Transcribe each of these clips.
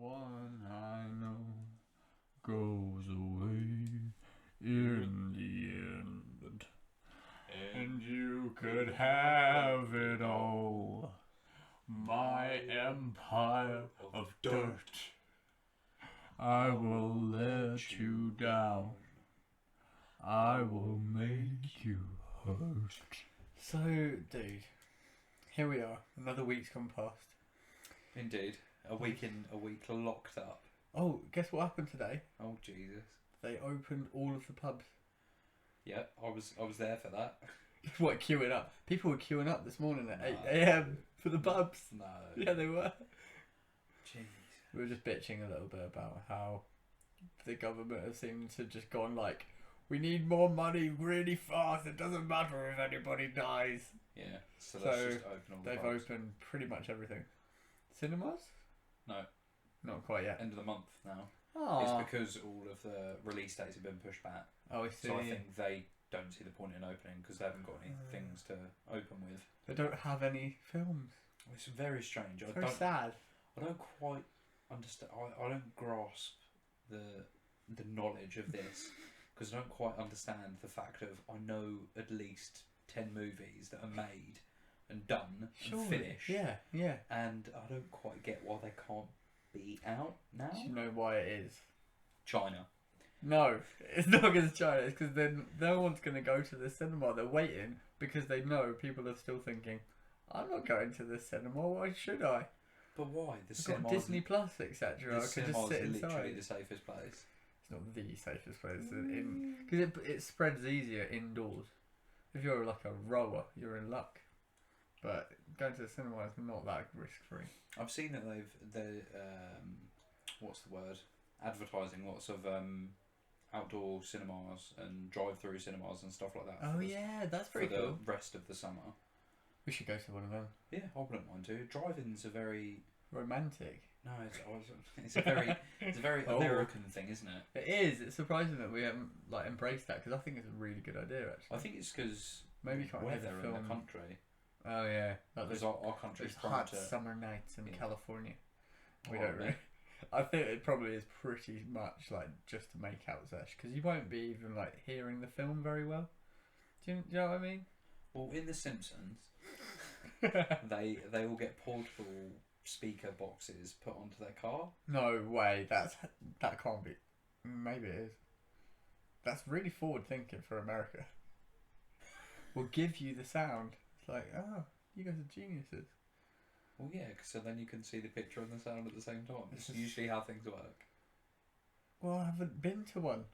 one I know goes away in the end. And you could have it all. My empire of dirt. I will let you down. I will make you hurt. So, dude, here we are. Another week's gone past. Indeed. A week locked up. Oh, guess what happened today? Oh, Jesus. They opened all of the pubs. Yeah, I was there for that. What, queuing up? People were queuing up this morning at 8 No. a.m. for the pubs. No. Yeah, they were. Jeez. We were just bitching a little bit about how the government has seemed to just gone like, we need more money really fast. It doesn't matter if anybody dies. Yeah, so let's just open all the They've pubs. opened pretty much everything. Cinemas? No. Not quite yet. End of the month now. Oh, It's because all of the release dates have been pushed back. I see. So I think they don't see the point in opening because they haven't got any things to open with. They don't have any films. It's very strange. It's very sad. I don't quite understand. I don't grasp the knowledge of this because I don't quite understand the fact of I know at least 10 movies that are made and done and finished. Yeah, yeah. And I don't quite get why they can't be out now. Do you know why it is? China. No, it's not because it's China. It's because then no one's going to go to the cinema. They're waiting because they know people are still thinking, I'm not going to the cinema. Why should I? But why? The I've cinema. got Disney Plus, etc. I The can cinema just sit is literally inside. the safest place. It's not the safest place because it spreads easier indoors. If you're like a rower, you're in luck. But going to the cinema is not that risk free. I've seen that they're what's the word? Advertising lots of outdoor cinemas and drive-through cinemas and stuff like that. Oh yeah, that's pretty for cool. the rest of the summer. We should go to one of them. Yeah, I wouldn't mind to. Drive-ins are very Romantic. no, it's a very Oh. American thing, isn't it? It is. It's surprising that we haven't like embraced that because I think it's a really good idea actually. I think it's because Maybe you can't hear weather the in film. the country. Oh yeah, like Because those, our country's those prone hot to. summer nights in Yeah. California. We Oh, don't no. really. I think it probably is pretty much like just to make out sesh because you won't be even like hearing the film very well. Do you know what I mean? Well, in The Simpsons, they all get portable speaker boxes put onto their car. No way. That can't be. Maybe it is. That's really forward thinking for America. We'll give you the sound. It's like, oh, you guys are geniuses. Well, yeah, so then you can see the picture and the sound at the same time. It's This is- usually how things work. Well, I haven't been to one.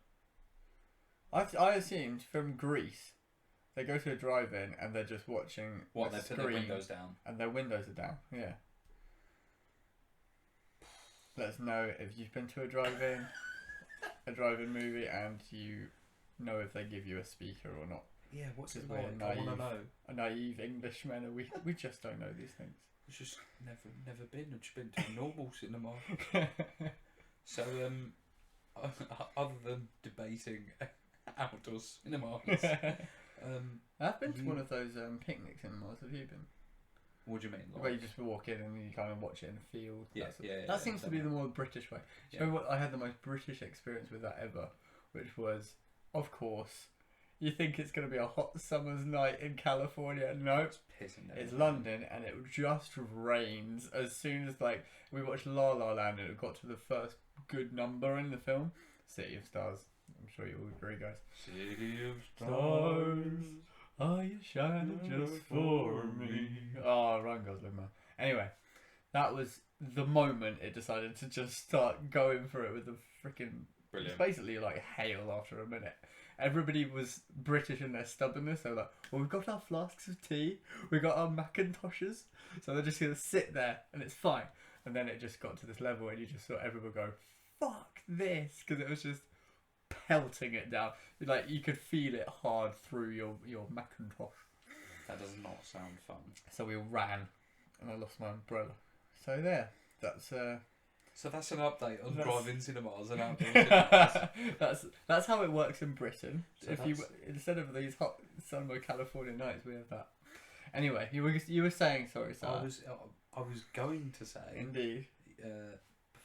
I assumed from Greece, they go to a drive-in and they're just watching What, a they put their screen windows down? and their windows are down. Yeah. Let us know if you've been to a drive-in movie, and you know if they give you a speaker or not. Yeah, what's it Because like? we're I want to naive. know. A naive Englishmen, and we just don't know these things. I've just never been. I've just been to a normal cinema. So, other than debating outdoor cinemas, I've been to one of those picnic cinemas. Have you been? what do you mean? Where you just walk in and you kind of watch it in a field. Yeah, That yeah, seems to be the more British way. Do you know what? I had the most British experience with that ever, which was, of course, you think it's going to be a hot summer's night in California. No, It's pissing down. it's London, and it just rains as soon as like we watched La La Land and it got to the first good number in the film, City of Stars. I'm sure you all agree, guys. City of Stars, are you shining just for me? Oh, Ryan Gosling, man. Anyway, that was the moment it decided to just start going for it with the freaking. Brilliant. It's basically like hail after a minute. Everybody was British in their stubbornness. They were like, well, we've got our flasks of tea, we've got our Macintoshes, so they're just going to sit there and it's fine. And then it just got to this level and you just saw everyone go, fuck this, because it was just pelting it down. Like you could feel it hard through your Macintosh. That does not sound fun. So we all ran and I lost my umbrella. So there, that's So that's an update on That's- drive-in cinemas and outdoor cinemas. that's how it works in Britain. So If you instead of these hot summer California nights, we have that. Anyway, you were saying sorry, sir. I was going to say Indeed.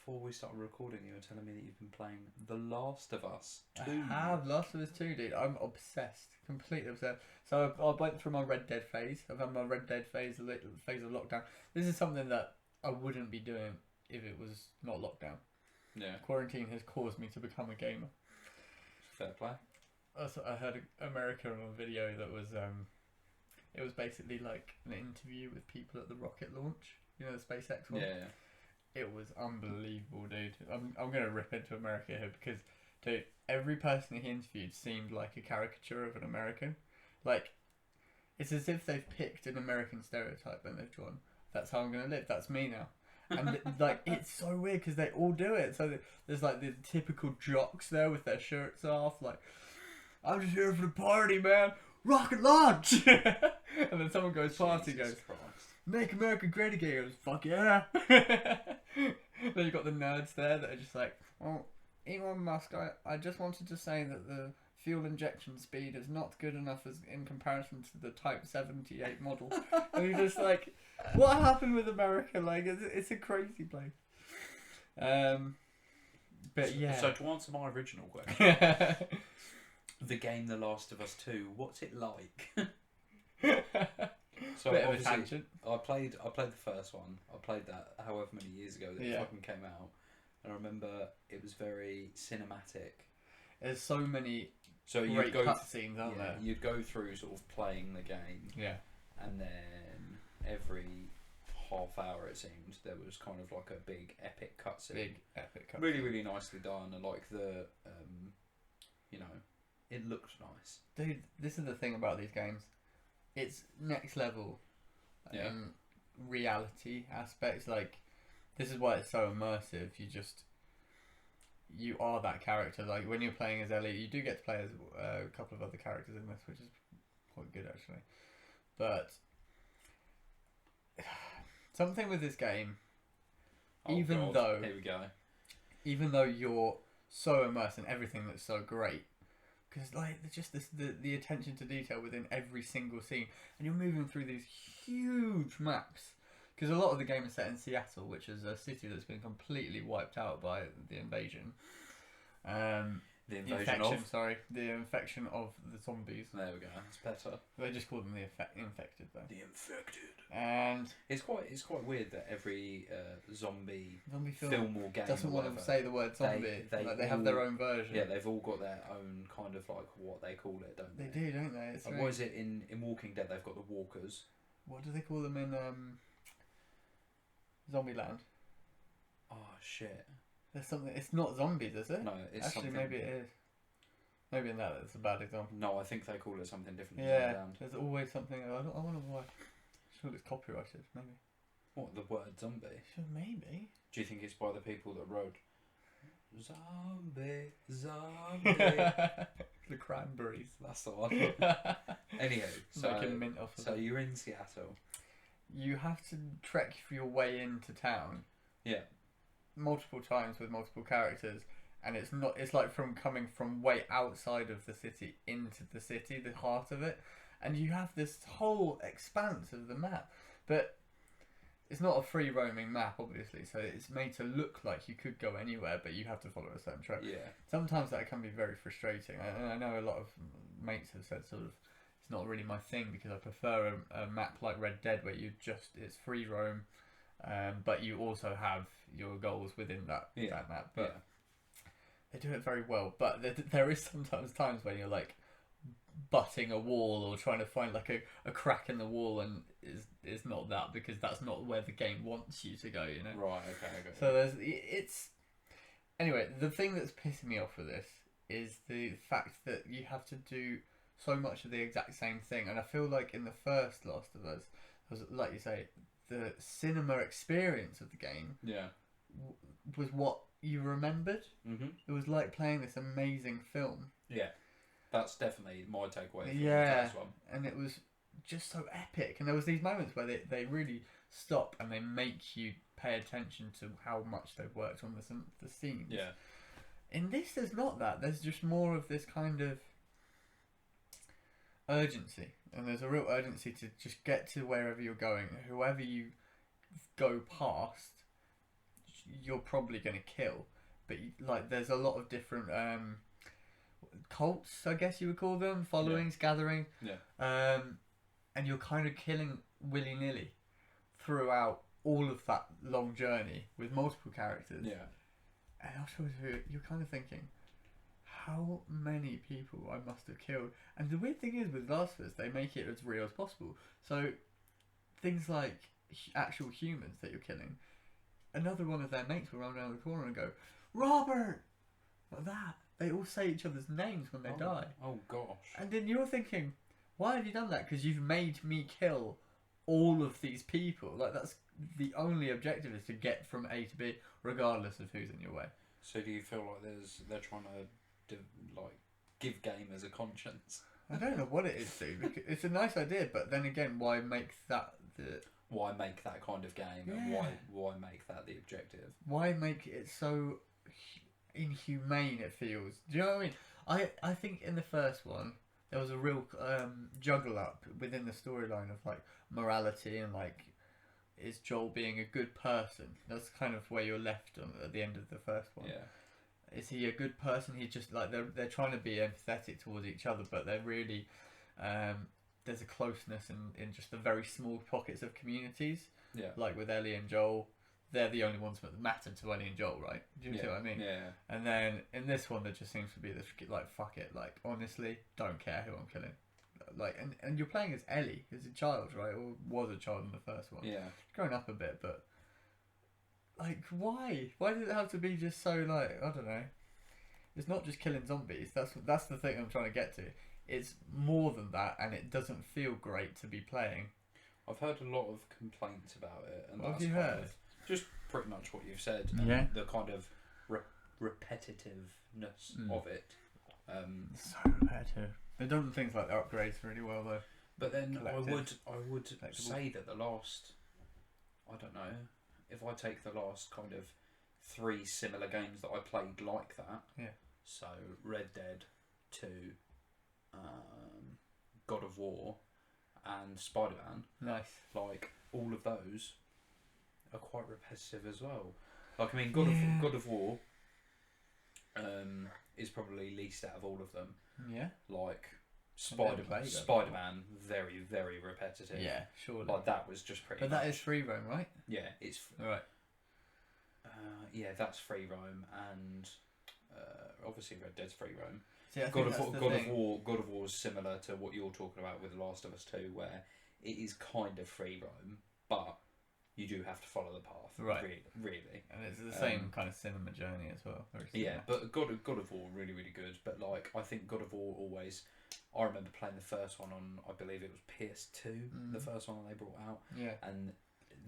before we started recording, you were telling me that you've been playing The Last of Us 2. I have Last of Us 2, dude. I'm obsessed, completely obsessed. So I went through my Red Dead phase. I've had my Red Dead phase of lockdown. This is something that I wouldn't be doing if it was not lockdown. Yeah, Quarantine has caused me to become a gamer. fair play. I heard America on a video that was it was basically like an interview with people at the rocket launch, you know, the SpaceX one. Yeah. It was unbelievable, dude. I'm gonna rip into America here because, dude, every person he interviewed seemed like a caricature of an American. Like, it's as if they've picked an American stereotype and they've drawn, that's how I'm gonna live. That's me now. And like, it's so weird because they all do it. So there's like the typical jocks there with their shirts off, like, I'm just here for the party, man. Rocket launch! And then someone goes past and goes, Christ. Make America great again. He goes, fuck yeah. Then you've got the nerds there that are just like, well, Elon Musk, I just wanted to say that the fuel injection speed is not good enough as in comparison to the Type 78 model. And you're just like, what happened with America? Like, it's a crazy place. But yeah. So to answer my original question, the game The Last of Us 2, what's it like? So Bit of a obviously, tangent. I played the first one. I played that however many years ago that it Yeah. fucking came out. And I remember it was very cinematic. There's so many So you'd great go cutscenes, aren't there? you'd go through sort of playing the game, Yeah. and then every half hour it seemed there was kind of like a big epic cutscene. Big epic cutscene. Really, really nicely done, and like the you know, it looked nice. Dude, this is the thing about these games. It's next level Yeah. reality aspects. Like, this is why it's so immersive. You are that character. Like, when you're playing as Ellie, you do get to play as a couple of other characters in this, which is quite good actually. But something with this game, Oh, even God. though Here we go. even though you're so immersed in everything that's so great, because like there's just the attention to detail within every single scene, and you're moving through these huge maps. Because a lot of the game is set in Seattle, which is a city that's been completely wiped out by the invasion. The infection of the zombies. There we go. It's better. They just call them the infected though. The infected. And It's quite weird that every zombie zombie film or game doesn't or want whatever, to say the word zombie. They have their own version. Yeah, they've all got their own kind of like what they call it, don't They they? do, don't they? It's Like, very- what is it in Walking Dead? They've got the walkers. What do they call them in Zombieland? Oh shit! There's something. It's not zombies, is it? No, it's Actually, something. maybe it is. Maybe in that it's a bad example. No, I think they call it something different. in Yeah, Zombieland. there's always something. I wonder why. Sure, it's copyrighted. Maybe. What, the word zombie? Sure, maybe. Do you think it's by the people that wrote zombie, zombie? The Cranberries. That's the one. Anyhow, Making mint off of so it. you're in Seattle. You have to trek your way into town. Yeah. Multiple times with multiple characters, and it's not. It's like coming from way outside of the city into the city, the heart of it, and you have this whole expanse of the map, but it's not a free roaming map, obviously. So it's made to look like you could go anywhere, but you have to follow a certain track. Yeah. Sometimes that can be very frustrating. I know a lot of mates have said sort of it's not really my thing because I prefer a map like Red Dead where it's free roam, but you also have your goals within that map. But they do it very well. But there is sometimes times when you're like butting a wall or trying to find like a crack in the wall, and it's not that because that's not where the game wants you to go. You know. Right. Okay. So anyway, the thing that's pissing me off with this is the fact that you have to do so much of the exact same thing, and I feel like in the first Last of Us, like you say, the cinema experience of the game was what you remembered. Mhm. It was like playing this amazing film. Yeah. That's definitely my takeaway from the first one. And it was just so epic, and there was these moments where they really stop and they make you pay attention to how much they've worked on the scenes. Yeah. In this, there's not that. There's just more of this kind of urgency, and there's a real urgency to just get to wherever you're going. Whoever you go past, you're probably going to kill, but like there's a lot of different cults, I guess you would call them, followings, gathering, and you're kind of killing willy-nilly throughout all of that long journey with multiple characters. Yeah. And afterwards, you're kind of thinking, how many people I must have killed. And the weird thing is, with Last of Us, they make it as real as possible. So, things like actual humans that you're killing, another one of their mates will run around the corner and go, Robert! Like that. They all say each other's names when they die. Oh, gosh. And then you're thinking, why have you done that? Because you've made me kill all of these people. Like, that's the only objective, is to get from A to B, regardless of who's in your way. So do you feel like they're trying to give gamers a conscience? I don't know what it is, dude. It's a nice idea, but then again, why make that the... Why make that kind of game, and why make that the objective? Why make it so inhumane it feels? Do you know what I mean? I think in the first one, there was a real juggle up within the storyline of like morality and like, is Joel being a good person? That's kind of where you're left at the end of the first one. Yeah. Is he a good person? He just like they're trying to be empathetic towards each other, but they're really there's a closeness in just the very small pockets of communities. Yeah. Like with Ellie and Joel, they're the only ones that matter to Ellie and Joel, right? Do you see what I mean? Yeah. And then in this one, there just seems to be this like, fuck it, like honestly, don't care who I'm killing. Like, and you're playing as Ellie, as a child, right? Or was a child in the first one. Yeah. Grown up a bit, but like, why? Why did it have to be just so like, I don't know? It's not just killing zombies. That's the thing I'm trying to get to. It's more than that, and it doesn't feel great to be playing. I've heard a lot of complaints about it, and What that's have you kind heard? of just pretty much what you've said. Yeah. The kind of repetitiveness of it. So repetitive. They've done things like the upgrades really well though. But then I would collectible. say that the last, I don't know, if I take the last kind of 3 similar games that I played like that. Yeah. So Red Dead 2, God of War, and Spider-Man. Nice. Like all of those are quite repetitive as well. Like I mean, God of War is probably least out of all of them. Yeah. Like Spider-Man, very, very repetitive. Yeah, surely. Like that was just pretty. But much, that is free roam, right? Yeah, it's Right. yeah, that's free roam, and obviously Red Dead's free roam. See, I God think that's the of thing. God of War is similar to what you're talking about with The Last of Us 2, where it is kind of free roam, but you do have to follow the path. Right. Really. And it's the same kind of cinema journey as well. Very Yeah, similar. but God of War really, really good. But like, I think God of War always. I remember playing the first one on, I believe it was PS2, the first one they brought out. Yeah. And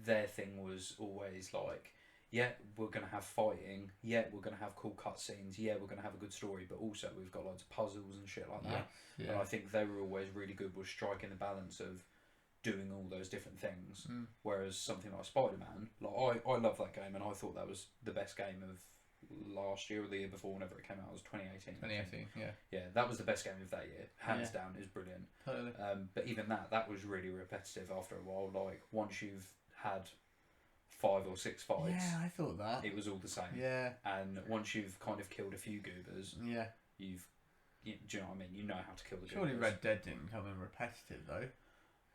their thing was always like, yeah, we're going to have fighting, yeah, we're going to have cool cutscenes, yeah, we're going to have a good story, but also we've got loads of puzzles and shit like that. Yeah. And I think they were always really good with striking the balance of doing all those different things. Whereas something like Spider-Man, like I love that game, and I thought that was the best game of last year or the year before, whenever it came out. It was 2018. 2018, yeah. Yeah, that was the best game of that year, hands down. It was brilliant. Totally. But even that was really repetitive after a while. Like once you've had 5 or 6 fights, Yeah, I thought that. it was all the same. Yeah. And once you've kind of killed a few goobers, Yeah. do you know what I mean? You know how to kill the Surely goobers. Red Dead didn't come in repetitive though.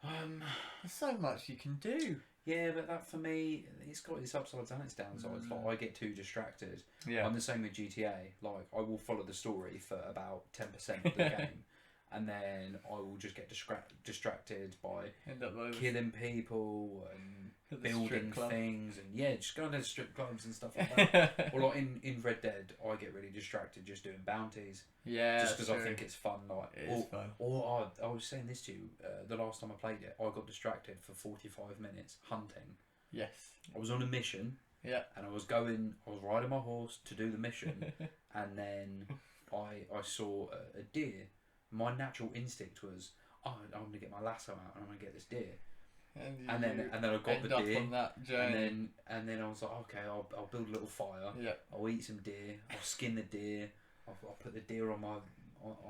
There's so much you can do. Yeah, but that for me, it's got its upsides and its downsides. Like I get too distracted. Yeah. I'm the same with GTA. Like I will follow the story for about 10% of the game, and then I will just get distracted by End up over killing people and at the strip building club. things, and just going to the strip clubs and stuff like that. Or like in Red Dead, I get really distracted just doing bounties. Yeah. Just because I true. think it's fun. Like, It is fun. Or I was saying this to you, the last time I played it, I got distracted for 45 minutes hunting. Yes. I was on a mission, Yeah. and I was riding my horse to do the mission, and then I saw a deer. My natural instinct was, I'm going to get my lasso out and I'm going to get this deer. And then I got end the up deer, on that journey. and then I was like, okay, I'll build a little fire. Yeah. I'll eat some deer. I'll skin the deer. I'll put the deer on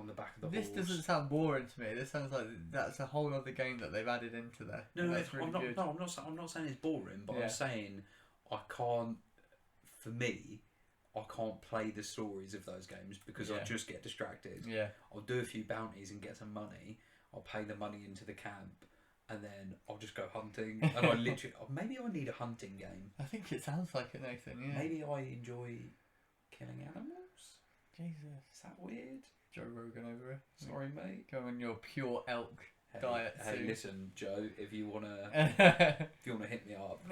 the back of the This horse. doesn't sound boring to me. This sounds like that's a whole other game that they've added into there. No, That's really good. I'm not saying it's boring, but Yeah. I'm saying I can't for me, I can't play the stories of those games because I just get distracted. Yeah. I'll do a few bounties and get some money. I'll pay the money into the camp, and then I'll just go hunting. And I literally, maybe I need a hunting game. I think it sounds like it, Nathan. Yeah. Maybe I enjoy killing animals. Jesus. Is that weird? Joe Rogan over here. Sorry, mate. Go on your pure elk diet. Hey, soon. listen, Joe. If you wanna hit me up,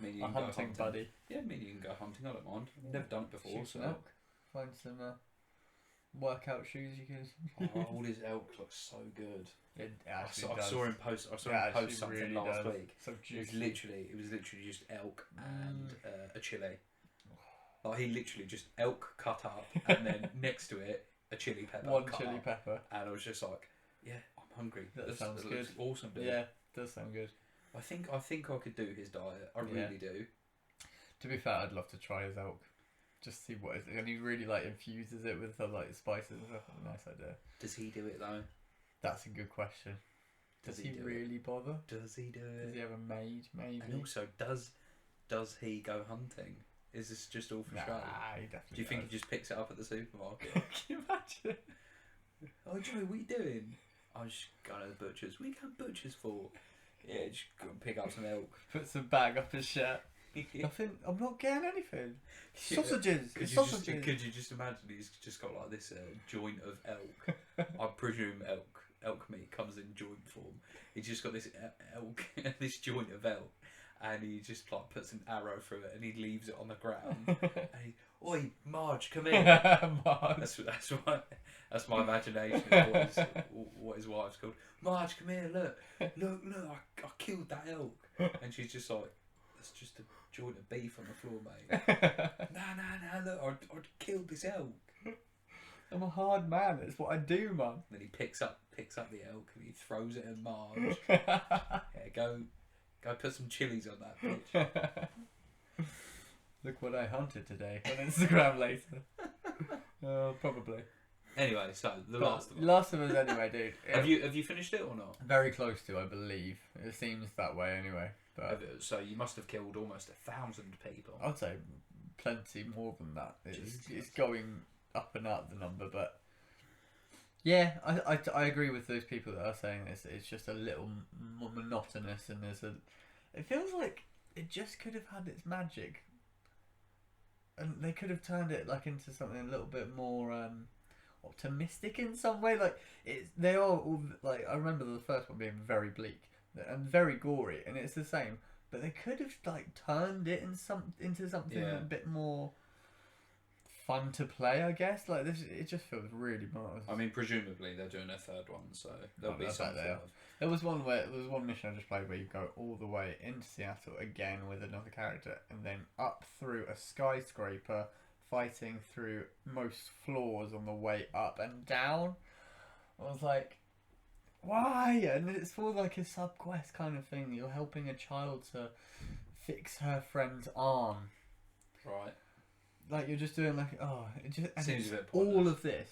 me and you A can go hunting hunting. buddy. Yeah, me and you can go hunting. I don't mind. I've never done it before, Shoot so. some elk. Find some workout shoes you can. All his elk looks so good. It I actually saw, I does. saw him post. I saw It him actually post something really last does. week. So It was literally just elk and a chili. Like he literally just elk cut up, and then next to it a chili pepper. one cut chili up. pepper. And I was just like, yeah, I'm hungry. That sounds looks good. awesome, dude. Yeah, does sound good. I think I could do his diet. I really do. To be fair, I'd love to try his elk. Just see what it is. And he really like infuses it with some like spices and stuff. Nice idea. Does he do it though? That's a good question. Does he do really bother? Does he do Does it? he have a maid? Maybe. And also, does he go hunting? Is this just all for Nah, show? he definitely Do you think does. he just picks it up at the supermarket? Can you imagine? Oh, Joe, what are you doing? I was just going to the butcher's. What are you going to butcher's for? Yeah, just go and pick up some elk. Put some bag up his shirt. Nothing. I'm not getting anything. Yeah. Sausages. Could It's you, just, sausages. could you just imagine he's just got like this joint of elk? I presume elk meat comes in joint form. He's just got this elk, this joint of elk, and he just like puts an arrow through it and he leaves it on the ground. And he, oi, Marge, come here. Marge. That's my imagination of what his wife's called. Marge, come here, look, I killed that elk. And she's just like, that's just a joint of beef on the floor, mate. Nah, look, I killed this elk. I'm a hard man. It's what I do, man. Then he picks up the elk and he throws it at Marge. Yeah, go put some chilies on that bitch. Look what I hunted today on Instagram later. Probably. Anyway, so The Last of Us. Last of Us, anyway, dude. Have you finished it or not? Very close to, I believe. It seems that way, anyway. But So you must have killed almost 1,000 people. I'd say plenty more than that. It's Jesus. going up and up, the number, but yeah, I agree with those people that are saying this. It's just a little more monotonous, and it feels like it just could have had its magic, and they could have turned it like into something a little bit more optimistic in some way. Like they are all, like, I remember the first one being very bleak and very gory, and it's the same, but they could have like turned it into something a bit more fun to play, I guess. Like this, it just feels really monotonous. I mean, presumably they're doing a third one, so there'll be some sort of... There was one mission I just played where you go all the way into Seattle again with another character, and then up through a skyscraper, fighting through most floors on the way up and down. I was like, why? And it's for like a sub-quest kind of thing. You're helping a child to fix her friend's arm. Right. Like you're just doing like, it just and Seems it's a bit pointless. all of this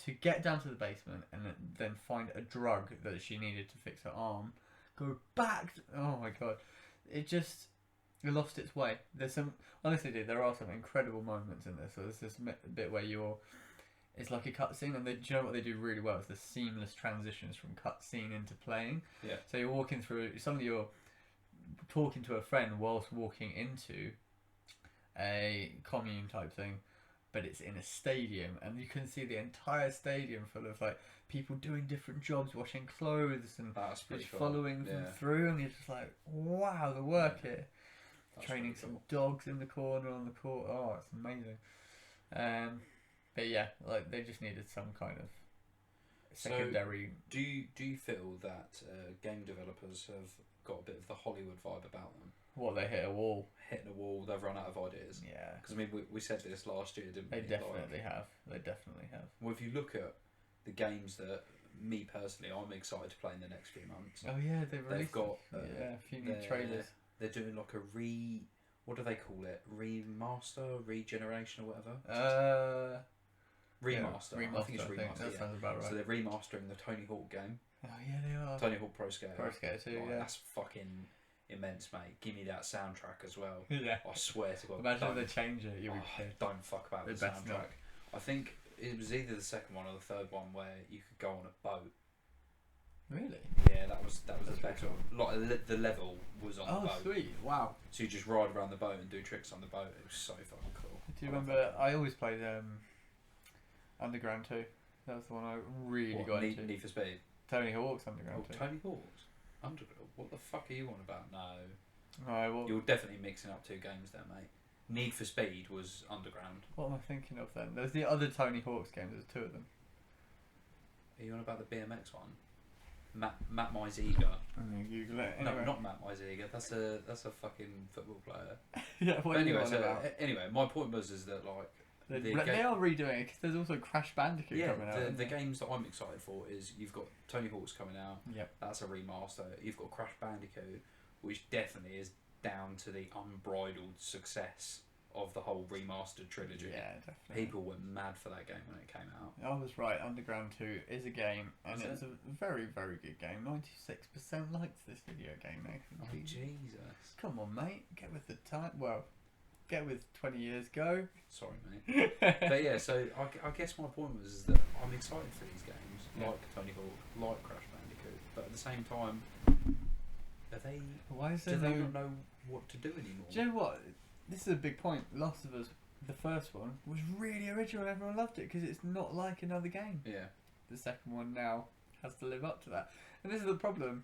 to get down to the basement and then find a drug that she needed to fix her arm. Go back. Oh my god, it lost its way. There's some, honestly, dude, there are some incredible moments in this. So there's this bit where it's like a cutscene, and do you know what they do really well? It's the seamless transitions from cutscene into playing. Yeah. So you're walking through, you're talking to a friend whilst walking into a commune type thing, but it's in a stadium, and you can see the entire stadium full of like people doing different jobs, washing clothes, and That's pretty just cool. following them through, and you're just like, wow, the work here. That's Training pretty some cool. dogs in the corner on the court. Oh, it's amazing. But yeah, like they just needed some kind of secondary. So, do you feel that game developers have got a bit of the Hollywood vibe about them? What, they hit a wall? Hitting a wall, they've run out of ideas. Yeah, Because I mean, we said this last year, didn't they we? definitely have. They definitely have. Well, if you look at the games that me personally, I'm excited to play in the next few months. Oh yeah, they've released got a few new trailers. They're doing like a what do they call it? Remaster, regeneration, or whatever. Remaster. Remaster. I think it's remaster. That sounds about right. So they're remastering the Tony Hawk game. Oh yeah, they are. Tony Hawk Pro Skater. Pro Skater 2, Like, yeah. That's fucking immense, mate. Give me that soundtrack as well. Yeah. I swear to God. Imagine if don't- they change it. You'll be pissed. Don't fuck about They the best soundtrack. not. I think it was either the second one or the third one where you could go on a boat. Really? Yeah, that was the better one. Like the level was on the Oh, boat. sweet! Wow. So you just ride around the boat and do tricks on the boat. It was so fucking cool. Do you remember? I always played Underground 2. That was the one I really got into. Need for Speed. Tony Hawk's Underground 2. Tony Hawk's Underground. What the fuck are you on about? No, Alright, well, you're definitely mixing up two games there, mate. Need for Speed was Underground. what am I thinking of then? There's the other Tony Hawk's games. There's two of them. Are you on about the BMX one? Matt Myziga. I'm gonna Google it. Anyway. No, not Matt Myziga. That's a fucking football player. Yeah, what But are you anyway, on about? anyway, my point was is that like They are redoing it because there's also Crash Bandicoot coming out. the games that I'm excited for is you've got Tony Hawk's coming out. Yep. That's a remaster. You've got Crash Bandicoot, which definitely is down to the unbridled success of the whole remastered trilogy. Yeah, definitely. People went mad for that game when it came out. I was right. Underground 2 is a game, and Is it's a very, very good game. 96% likes this video game, Nathan. Oh Jesus! Come on, mate. Get with the time. Well, get with 20 years go. Sorry, mate. But yeah, so I guess my point was is that I'm excited for these games, Yeah. like Tony Hawk, like Crash Bandicoot, but at the same time, are they? Why is there Do they no... not know what to do anymore? Do you know what? This is a big point. Last of Us, the first one, was really original. Everyone loved it because it's not like another game. Yeah. The second one now has to live up to that. And this is the problem.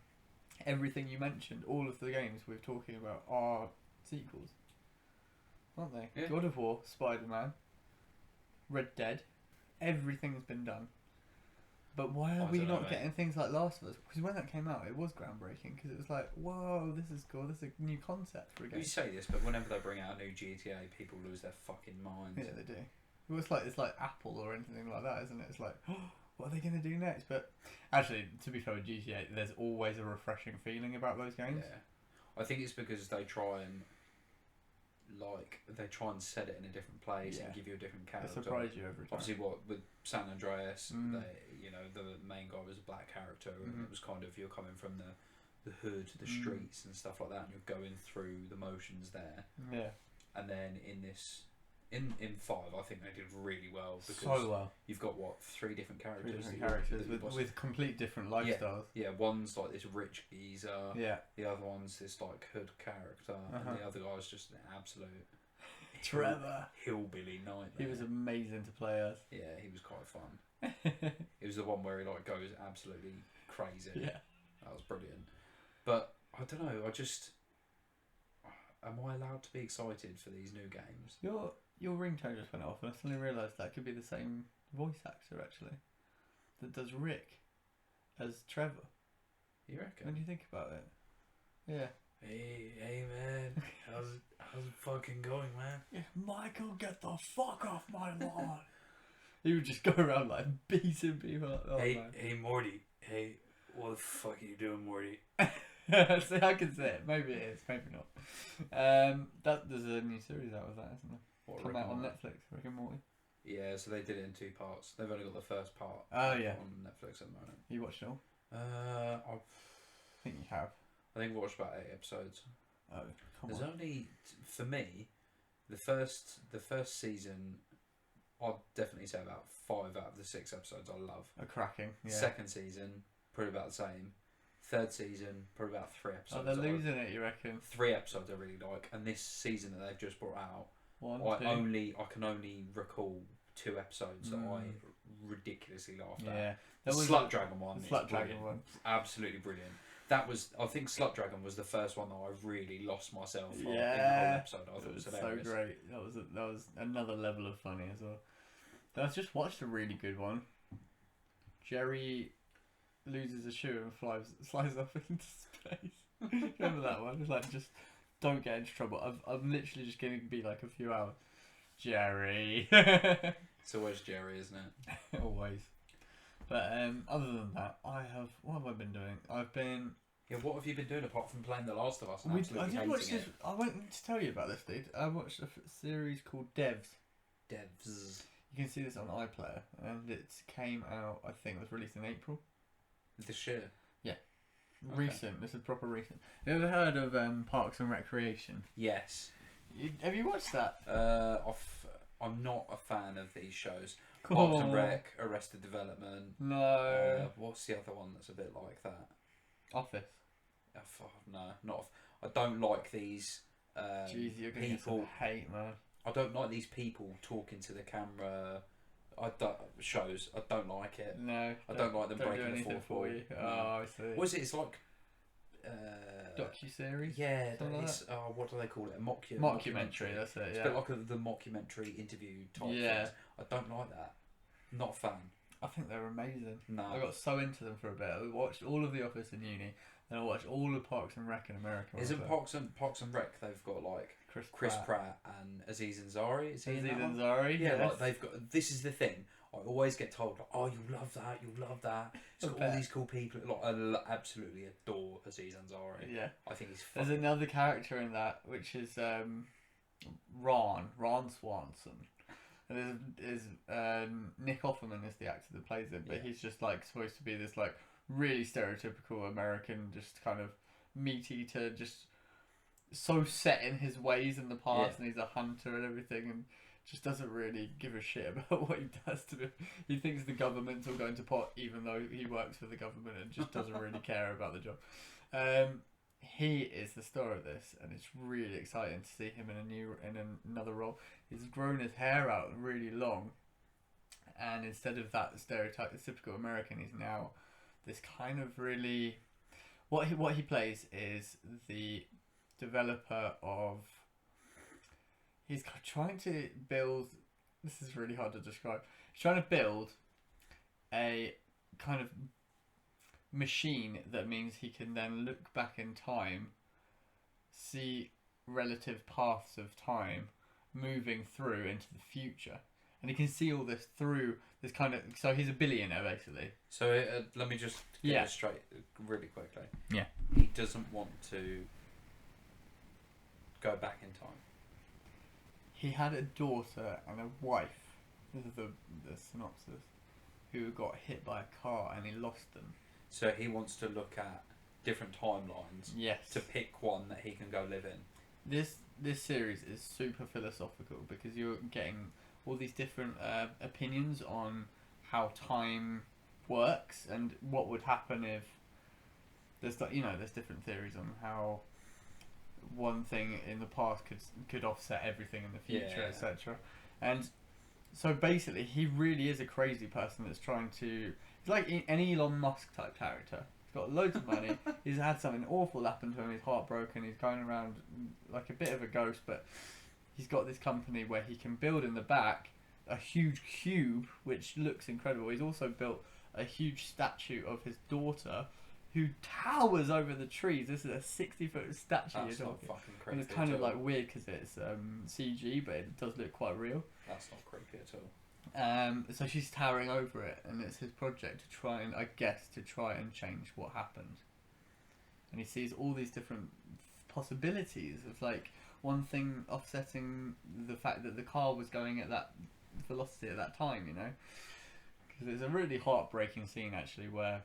Everything you mentioned, all of the games we're talking about are sequels. Aren't they? Yeah. God of War, Spider-Man, Red Dead, everything's been done. But why are I we dunno, not mate. getting things like Last of Us? Because when that came out, it was groundbreaking. Because it was like, whoa, this is cool. This is a new concept for a game. You say this, but whenever they bring out a new GTA, people lose their fucking minds. Yeah, they do. Well, it's like Apple or anything like that, isn't it? It's like, oh, what are they going to do next? But actually, to be fair with GTA, there's always a refreshing feeling about those games. Yeah. I think it's because they try and set it in a different place Yeah. and give you a different They character. surprise you every time. Obviously, what with San Andreas, Mm. the main guy was a black character, and Mhm. it was kind of you're coming from the hood, the Mm. streets, and stuff like that, and you're going through the motions there. Yeah. And then in this, in 5, I think they did really well because So well. you've got what 3 different characters. Three different that you're- characters that you're bossing. with complete different lifestyles. Yeah, one's like this rich geezer. Yeah. The other one's this like hood character, Uh-huh. and the other guy's just an absolute Trevor. hillbilly nightmare. He was amazing to play as. Yeah, he was quite fun. It was the one where he like goes absolutely crazy. Yeah. That was brilliant. But I don't know. Am I allowed to be excited for these new games? Your ringtone just went off, and I suddenly realised that could be the same voice actor actually that does Rick as Trevor. You reckon? When do you think about it? Yeah. Hey man, how's it fucking going, man? Yeah, Michael, get the fuck off my lawn. He would just go around like beating people up. Oh, man. Hey Morty. Hey, what the fuck are you doing, Morty? See, I can say it. Maybe it is, maybe not. There's a new series out of that, isn't there? What, Come Rick out and on Morty? Netflix, Rick and Morty. Yeah, so they did it in 2 parts. They've only got the first part. Oh, yeah. On Netflix at the moment. You watched it all? I think you have. think I watched about 8 episodes. Oh, come There's on. only, for me, the first season, I'd definitely say about 5 out of the 6 episodes I love. A cracking. Yeah. Second season, probably about the same. Third season, probably about 3 Oh, episodes. they're I- losing it, you reckon? 3 episodes I really like, and this season that they've just brought out, One, I two. can only recall 2 episodes that I Mm. ridiculously laughed Yeah. at. There The was Slut Dragon one. The is Slut Dragon brilliant. one. Absolutely brilliant. That was, I think, Slut Dragon was the first one that I really lost myself on in the whole Yeah. episode. I thought It it was was so hilarious. great. That was another level of funny as well. I just watched a really good one. Gere loses a shoe and flies off into space. Remember that one? It's like, just don't get into trouble. I'm literally just going to be like a few hours. Gere. It's always Jerry, isn't it? Always. But other than that, what have I been doing? Yeah, what have you been doing apart from playing The Last of Us and I absolutely did hating watch this. it? I went to tell you about this, dude. I watched a series called Devs. Devs. You can see this on iPlayer, and it came out. I think it was released in April. This year. recent. This is proper recent. Have you ever heard of Parks and Recreation? Yes. Have you watched that? I'm not a fan of these shows. Cool. Parks and Rec, Arrested Development. No. What's the other one that's a bit like that? Office. No, not. I don't like these Jeez, you're gonna get people. some hate, man. I don't like these people talking to the camera. I don't like it. No. I don't like them don't breaking do the anything fourth for wall. you. No. Oh, I see. What is it? It's like Docu-series? yeah. Something like It's what do they call it? A Mockumentary, that's it, It's yeah. a bit like the mockumentary interview type. Yeah. Things. I don't like that. Not a fan. I think they're amazing. No. I got so into them for a bit. I watched all of The Office in uni, and I watched all of Parks and Rec in America. Isn't Parks and Rec? They've got like Chris Pratt and Aziz Ansari. Is he in Aziz that one? Ansari, Yeah, yes. like they've got. This is the thing. I always get told, like, "Oh, you love that. You love that." It's got all these cool people. Like, I absolutely adore Aziz Ansari. Yeah. I think he's. There's another character in that, which is Ron Swanson. And there's Nick Offerman is the actor that plays it, but he's just like supposed to be this like really stereotypical American, just kind of meat eater, just so set in his ways in the past, and he's a hunter and everything, and just doesn't really give a shit about what he does to them. He thinks the government's all going to pot, even though he works for the government, and just doesn't really care about the job. He is the star of this, and it's really exciting to see him in another role. He's grown his hair out really long, and instead of that stereotypical American, he's now this kind of really. What he plays is the developer of. He's trying to build. This is really hard to describe. He's trying to build a kind of machine that means he can then look back in time, see relative paths of time moving through into the future, and he can see all this through this kind of. So he's a billionaire basically. So let me just get this straight really quickly. Yeah. He doesn't want to go back in time. He had a daughter and a wife. This is the synopsis. Who got hit by a car and he lost them. So he wants to look at different timelines. Yes. To pick one that he can go live in. This series is super philosophical because you're getting all these different opinions on how time works and what would happen if there's different theories on how one thing in the past could offset everything in the future, etc. And so basically, he really is a crazy person that's trying to. He's like an Elon Musk type character. He's got loads of money. He's had something awful happen to him. He's heartbroken. He's going around like a bit of a ghost, but he's got this company where he can build in the back a huge cube, which looks incredible. He's also built a huge statue of his daughter, who towers over the trees. This is a 60-foot statue. That's not fucking creepy. And it's kind of like weird because it's CG, but it does look quite real. That's not creepy at all. So she's towering over it, and it's his project to try and change what happened. And he sees all these different possibilities of like one thing offsetting the fact that the car was going at that velocity at that time, you know. Because it's a really heartbreaking scene actually where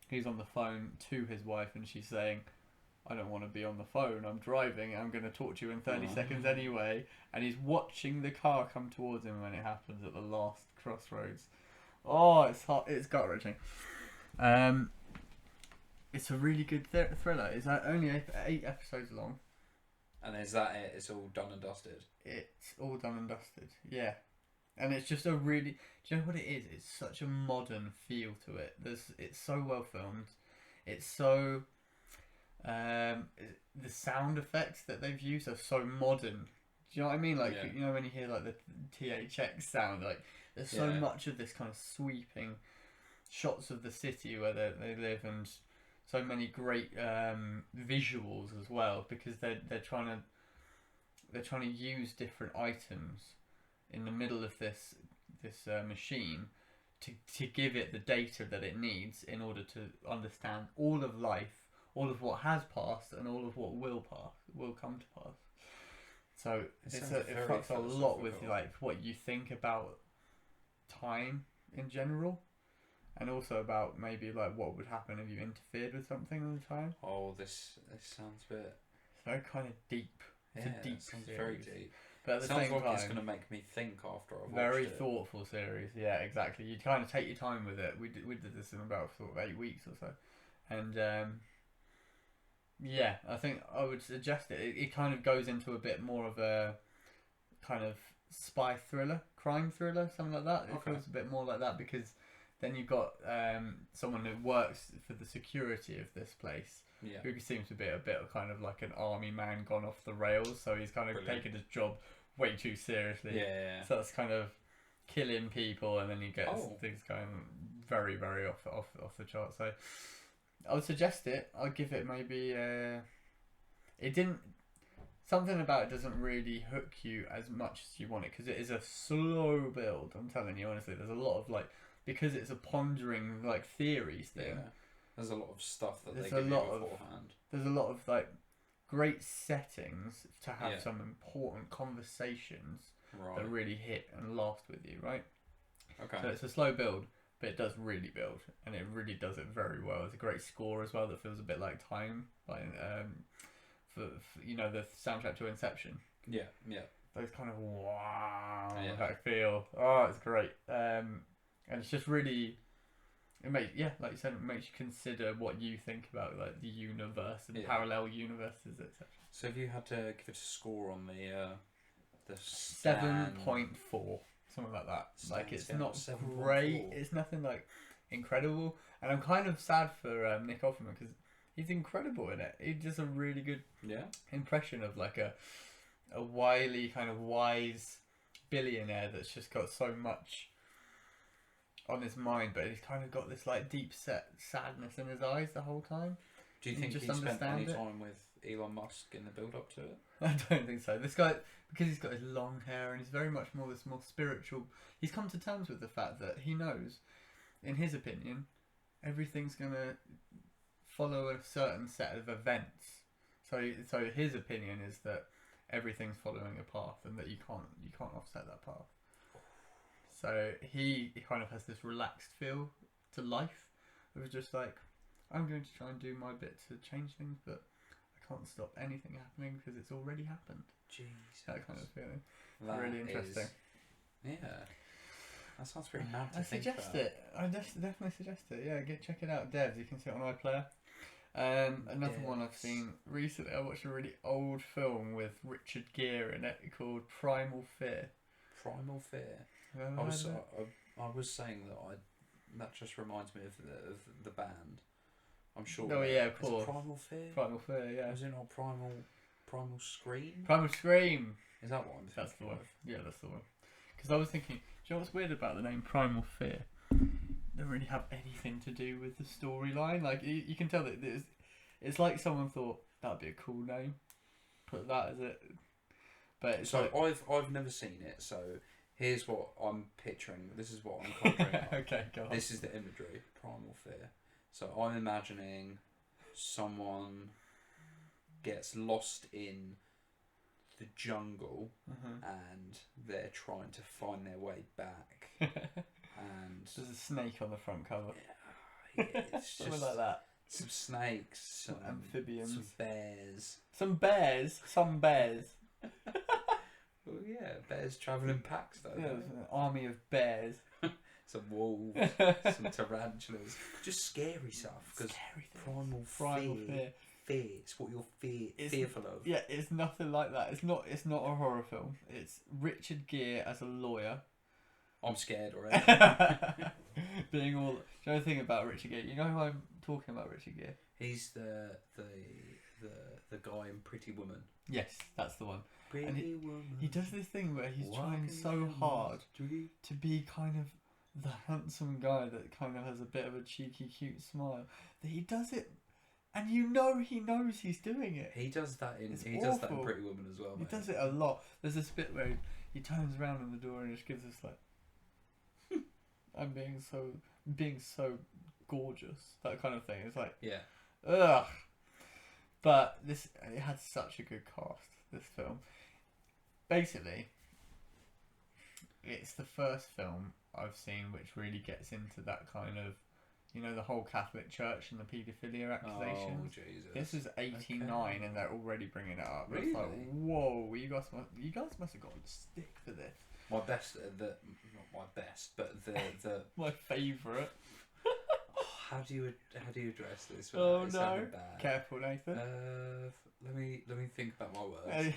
he's on the phone to his wife and she's saying, I don't want to be on the phone, I'm driving, I'm going to talk to you in 30 seconds anyway, and he's watching the car come towards him when it happens at the last crossroads. Oh, it's hot, it's gut-wrenching. It's a really good thriller. It's only 8 episodes long. And is that it? It's all done and dusted? It's all done and dusted, yeah. And it's just a really... Do you know what it is? It's such a modern feel to it. It's so well filmed. It's so... the sound effects that they've used are so modern. Do you know what I mean? Like, you know when you hear like the THX sound, like there's so much of this kind of sweeping shots of the city where they live, and so many great visuals as well, because they're trying to use different items in the middle of this machine to give it the data that it needs in order to understand all of life, all of what has passed, and all of what will come to pass. So it fucks a lot with like what you think about time in general, and also about maybe like what would happen if you interfered with something all the time. Oh, this sounds a bit. It's very kind of deep. It's Yeah, a deep it sounds series. very deep. But at the Sounds same like time, it's going to make me think after I've very watched it. thoughtful series. Yeah, exactly. You kind of take your time with it. We did this in about sort of 8 weeks or so, and yeah, I think I would suggest it. It kind of goes into a bit more of a kind of spy thriller, crime thriller, something like that. It Okay. feels a bit more like that because then you've got someone who works for the security of this place, Yeah. who seems to be a bit of kind of like an army man gone off the rails. So he's kind of Brilliant. taken his job way too seriously. Yeah. So that's kind of killing people, and then he gets Oh. things going very, very off the chart. So I would suggest it. I'll give it maybe. It didn't. Something about it doesn't really hook you as much as you want it because it is a slow build. I'm telling you honestly, there's a lot of like because it's a pondering like theories thing. Yeah. There's a lot of stuff that There's they a give you lot of- beforehand. There's a lot of like great settings to have Yeah. some important conversations Right. that really hit and last with you, right? Okay. So it's a slow build, but it does really build, and it really does it very well. It's a great score as well that feels a bit like Time, like for you know the soundtrack to Inception. Yeah. Yeah. Those kind of wow Yeah. that feel. Oh, it's great. And it's just really. It makes like you said, it makes you consider what you think about like the universe and Yeah. parallel universes, etc. So if you had to give it a score on the 7.4, something like that. Like Stan it's scale, not 7.4. great. It's nothing like incredible, and I'm kind of sad for Nick Offerman because he's incredible in it. He does a really good Yeah. impression of like a wily kind of wise billionaire that's just got so much on his mind, but he's kind of got this like deep set sadness in his eyes the whole time. Do you You think just he spent any understand it? time with Elon Musk in the build up to it? I don't think so. This guy, because he's got his long hair and he's very much more this more spiritual. He's come to terms with the fact that he knows, in his opinion, everything's gonna follow a certain set of events. So his opinion is that everything's following a path and that you can't offset that path. So he kind of has this relaxed feel to life. It was just like, I'm going to try and do my bit to change things, but I can't stop anything happening because it's already happened. Jeez. That kind of feeling. That really interesting. Yeah. That sounds pretty mad to I think suggest about. it. I definitely suggest it. Yeah, check it out, Devs. You can see it on iPlayer. Another one I've Devs. seen recently. I watched a really old film with Richard Gere in it called Primal Fear. Primal Fear. Have you ever I was heard of it? I was saying that just reminds me of the band. I'm sure. Oh, yeah, of is it course. Primal Fear. Primal Fear, yeah. Was it not Primal Scream? Primal Scream. Is that what I'm thinking That's the one. of? Yeah, that's the one. Because I was thinking, do you know what's weird about the name Primal Fear? It doesn't really have anything to do with the storyline. Like you can tell that it's like someone thought that'd be a cool name. Put that as it. But it's So like, I've never seen it. So here's what I'm picturing. This is what I'm conjuring up. okay, go on. This is the imagery. Primal Fear. So I'm imagining someone gets lost in the jungle and they're trying to find their way back. And There's a snake on the front cover. yeah, it's Something just like that. some snakes, some Amphibians. some bears. Some bears. Some bears. Well, yeah, bears travel in packs though. Yeah, don't there's they? an army of bears. Some wolves, some tarantulas, just scary stuff. Because Scary things. primal Fear. fear, it's what you're It's- fearful of. Yeah, it's nothing like that. It's not a horror film. It's Richard Gere as a lawyer. I'm scared already. Being all. Do you know the thing about Richard Gere? You know who I'm talking about, Richard Gere? He's the guy in Pretty Woman. Yes, that's the one. Pretty Woman. He does this thing where he's trying walking so down hard the street. to be kind of the handsome guy that kind of has a bit of a cheeky, cute smile. That he does it, and you know he knows he's doing it. He does that in It's does that in awful. Pretty Woman as well. He mate. does it a lot. There's this bit where he turns around in the door and just gives us like, I'm being so gorgeous, that kind of thing. It's like, Yeah. ugh. But it had such a good cast, this film. Basically, it's the first film I've seen which really gets into that kind of, you know, the whole Catholic Church and the paedophilia Oh accusations. Jesus! This is 89 Okay. and they're already bringing it up. Really? It's like, whoa, you guys must have gotten stick for this. My best, not my best, but the My favourite. how do you address this? Oh without it no! sounding bad? Careful, Nathan. Let me think about my words.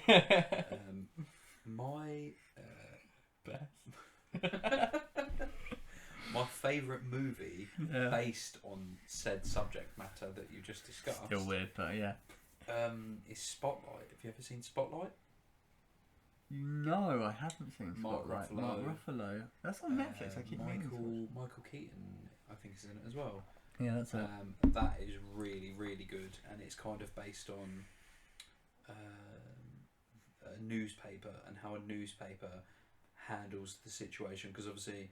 My my favourite movie Yeah. based on said subject matter that you just discussed. Still weird, but yeah. Is Spotlight. Have you ever seen Spotlight? No, I haven't seen Mark Spotlight. Ruffalo. Mark Ruffalo. That's on Netflix. I keep meaning to watch. Michael Keaton, I think, is in it as well. Yeah, that's it. That is really, really good, and it's kind of based on a newspaper and how a newspaper handles the situation. Because obviously,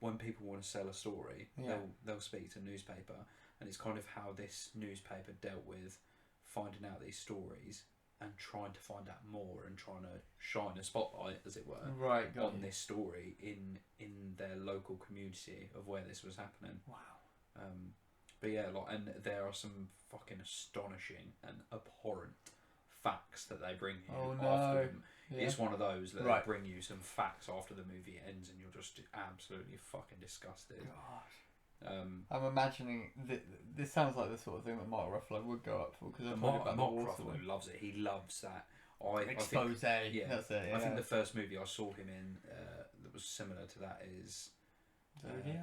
when people want to sell a story, Yeah. they'll speak to a newspaper, and it's kind of how this newspaper dealt with finding out these stories and trying to find out more and trying to shine a spotlight, as it were, Right, got on you. this story in their local community of where this was happening. Wow. But yeah, and there are some fucking astonishing and abhorrent facts that they bring you Oh, after no. them. Yeah. It's one of those that Right. they bring you some facts after the movie ends, and you're just absolutely fucking disgusted. God. Um, I'm imagining this sounds like the sort of thing that Mark Ruffalo would go up for because I've heard Mark about the water Ruffalo one. loves it. He loves that. I think, Expose. yeah, That's it. Yeah. I think the first movie I saw him in that was similar to that is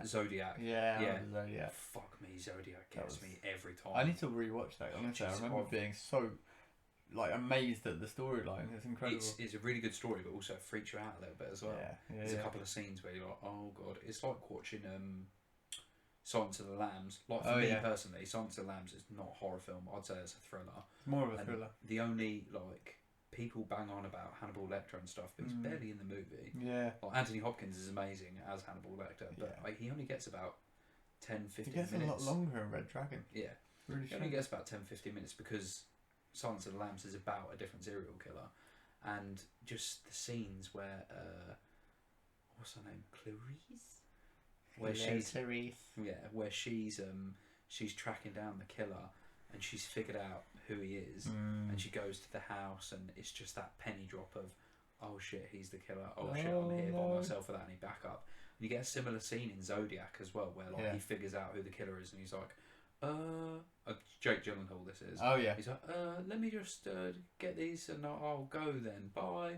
Zodiac. Yeah. Yeah. Zodiac. Fuck me, Zodiac That gets was- me every time. I need to rewatch that. Honestly, I Jeez, remember I've- being so amazed at the storyline. It's incredible. It's a really good story, but also it freaks you out a little bit as well. Yeah. There's a couple of scenes where you're like, oh god, it's like watching Silence of the Lambs. Like for me personally, Silence of the Lambs is not a horror film. I'd say it's a thriller. It's more of a And thriller. The only people bang on about Hannibal Lecter and stuff, but he's barely in the movie. Yeah. Like Anthony Hopkins is amazing as Hannibal Lecter, but he only gets about 10-15 He gets minutes. a lot longer in Red Dragon. Yeah, Really he only gets about 10-15 minutes because Silence of the Lambs is about a different serial killer, and just the scenes where what's her name, Clarice, where she's tracking down the killer, and she's figured out who he is, and she goes to the house, and it's just that penny drop of, oh shit, he's the killer. Oh shit, I'm here by myself without any backup. And you get a similar scene in Zodiac as well, where he figures out who the killer is, and he's like, Jake Gyllenhaal, this is. Oh yeah. He's like, let me just get these, and I'll go then. Bye.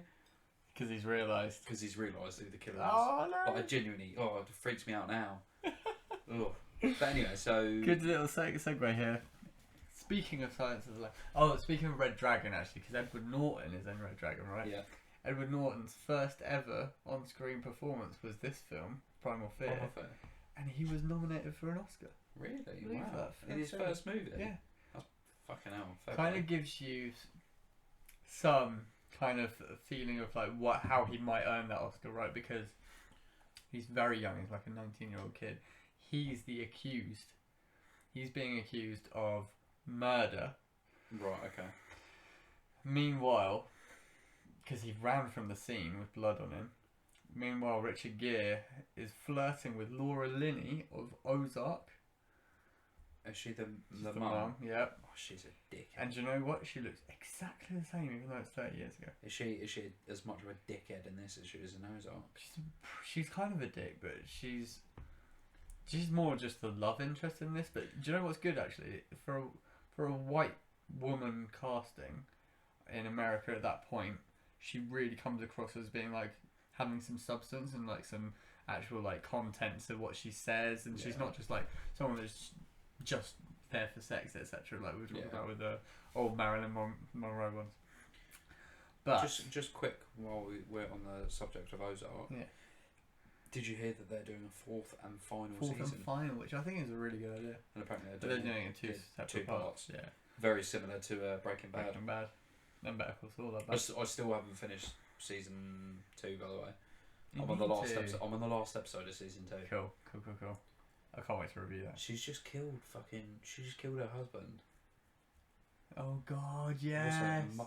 Because he's realised. Because he's realised who the killer is. Oh no. Like, I genuinely, it freaks me out now. Ugh. But anyway, so Good little segue here. Speaking of Silence of the Lambs. Speaking of Red Dragon, actually, because Edward Norton is in Red Dragon, right? yeah, Edward Norton's first ever on-screen performance was this film, Primal Fear, Primal Fear. and he was nominated for an Oscar. Really? Believe Wow. that. In his first movie. Yeah. That's fucking hell. Fair Kind play. of gives you some kind of feeling of how he might earn that Oscar, right? Because he's very young. He's like a 19-year-old kid. He's the accused. He's being accused of murder. Right. Okay. Meanwhile, because he ran from the scene with blood on him. Meanwhile, Richard Gere is flirting with Laura Linney of Ozark. Is she the She's mum? the mum, yep. Oh, she's a dick. And do you know what? She looks exactly the same, even though it's 30 years ago. Is she as much of a dickhead in this as she is in Ozark? She's kind of a dick, but she's more just the love interest in this. But do you know what's good actually? For a white woman casting in America at that point, she really comes across as being having some substance and some actual content to what she says, and she's not just someone that's just there for sex, etc. Like we were talking about with the old Marilyn Monroe ones. But just quick while we're on the subject of Ozark. Yeah. Did you hear that they're doing a fourth and final fourth season? and final, which I think is a really good idea. And apparently But they're doing it in two separate parts. Yeah. Very similar to Breaking Bad. Breaking Bad. And Better Call Saul. I still haven't finished season 2, by the way. You I'm on the need last to. episode. I'm on the last episode of season 2. Cool. I can't wait to review that. She just killed her husband. Oh God, What's yes. her name?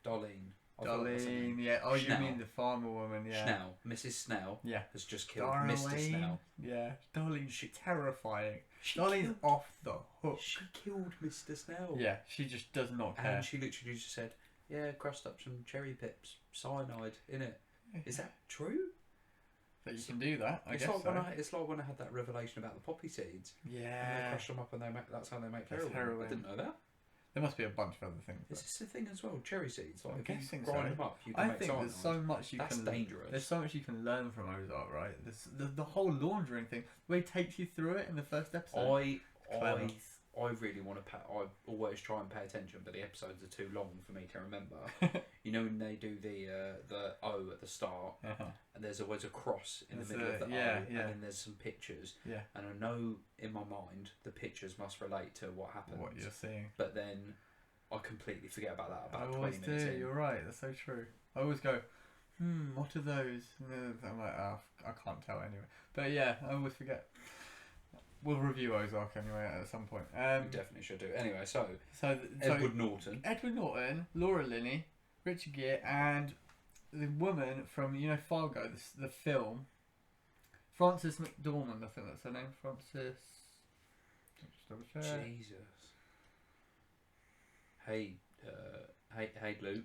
Darlene. I forgot what's her name. Darlene, yeah. Oh, you Schnell. mean the farmer woman, yeah. Snell, Mrs. Snell, Yeah. has just killed Mr. Snell. Yeah. Darlene's She- terrifying. She Darlene's killed, off the hook. she killed Mr. Snell. Yeah, she just does not care. And she literally just said, "Yeah, crushed up some cherry pips, cyanide in it." Is that true? That you can do that, I It's guess like so. it's like when I had that revelation about the poppy seeds. And they Yeah. crush them up and that's how they make That's heroin. heroin. I didn't know that. There must be a bunch of other things. Is But this a thing as well? Cherry seeds. Like I'm if you guessing grind so. them up, you can I make think cyanide. there's so much you That's can. dangerous. There's so much you can learn from Ozark, right? The whole laundering thing. The way he takes you through it in the first episode. Clever. I really want to. I always try and pay attention, but the episodes are too long for me to remember. You know when they do the O at the start, Uh-huh. and there's always a cross in There's the middle a- of the yeah, O, yeah. and then there's some pictures. Yeah. And I know in my mind the pictures must relate to what happens. What you're seeing. But then I completely forget about that I about always 20 do. minutes in. You're right. That's so true. I always go, what are those? And then I'm like, oh, I can't tell anyway. But yeah, I always forget. We'll review Ozark anyway at some point. We definitely should do. Anyway, so So Edward Norton. Edward Norton, Laura Linney, Richard Gere, and the woman from Fargo, the film, Frances McDormand. I think that's her name. Frances. Just double check. Jesus. Hey, hey, Luke.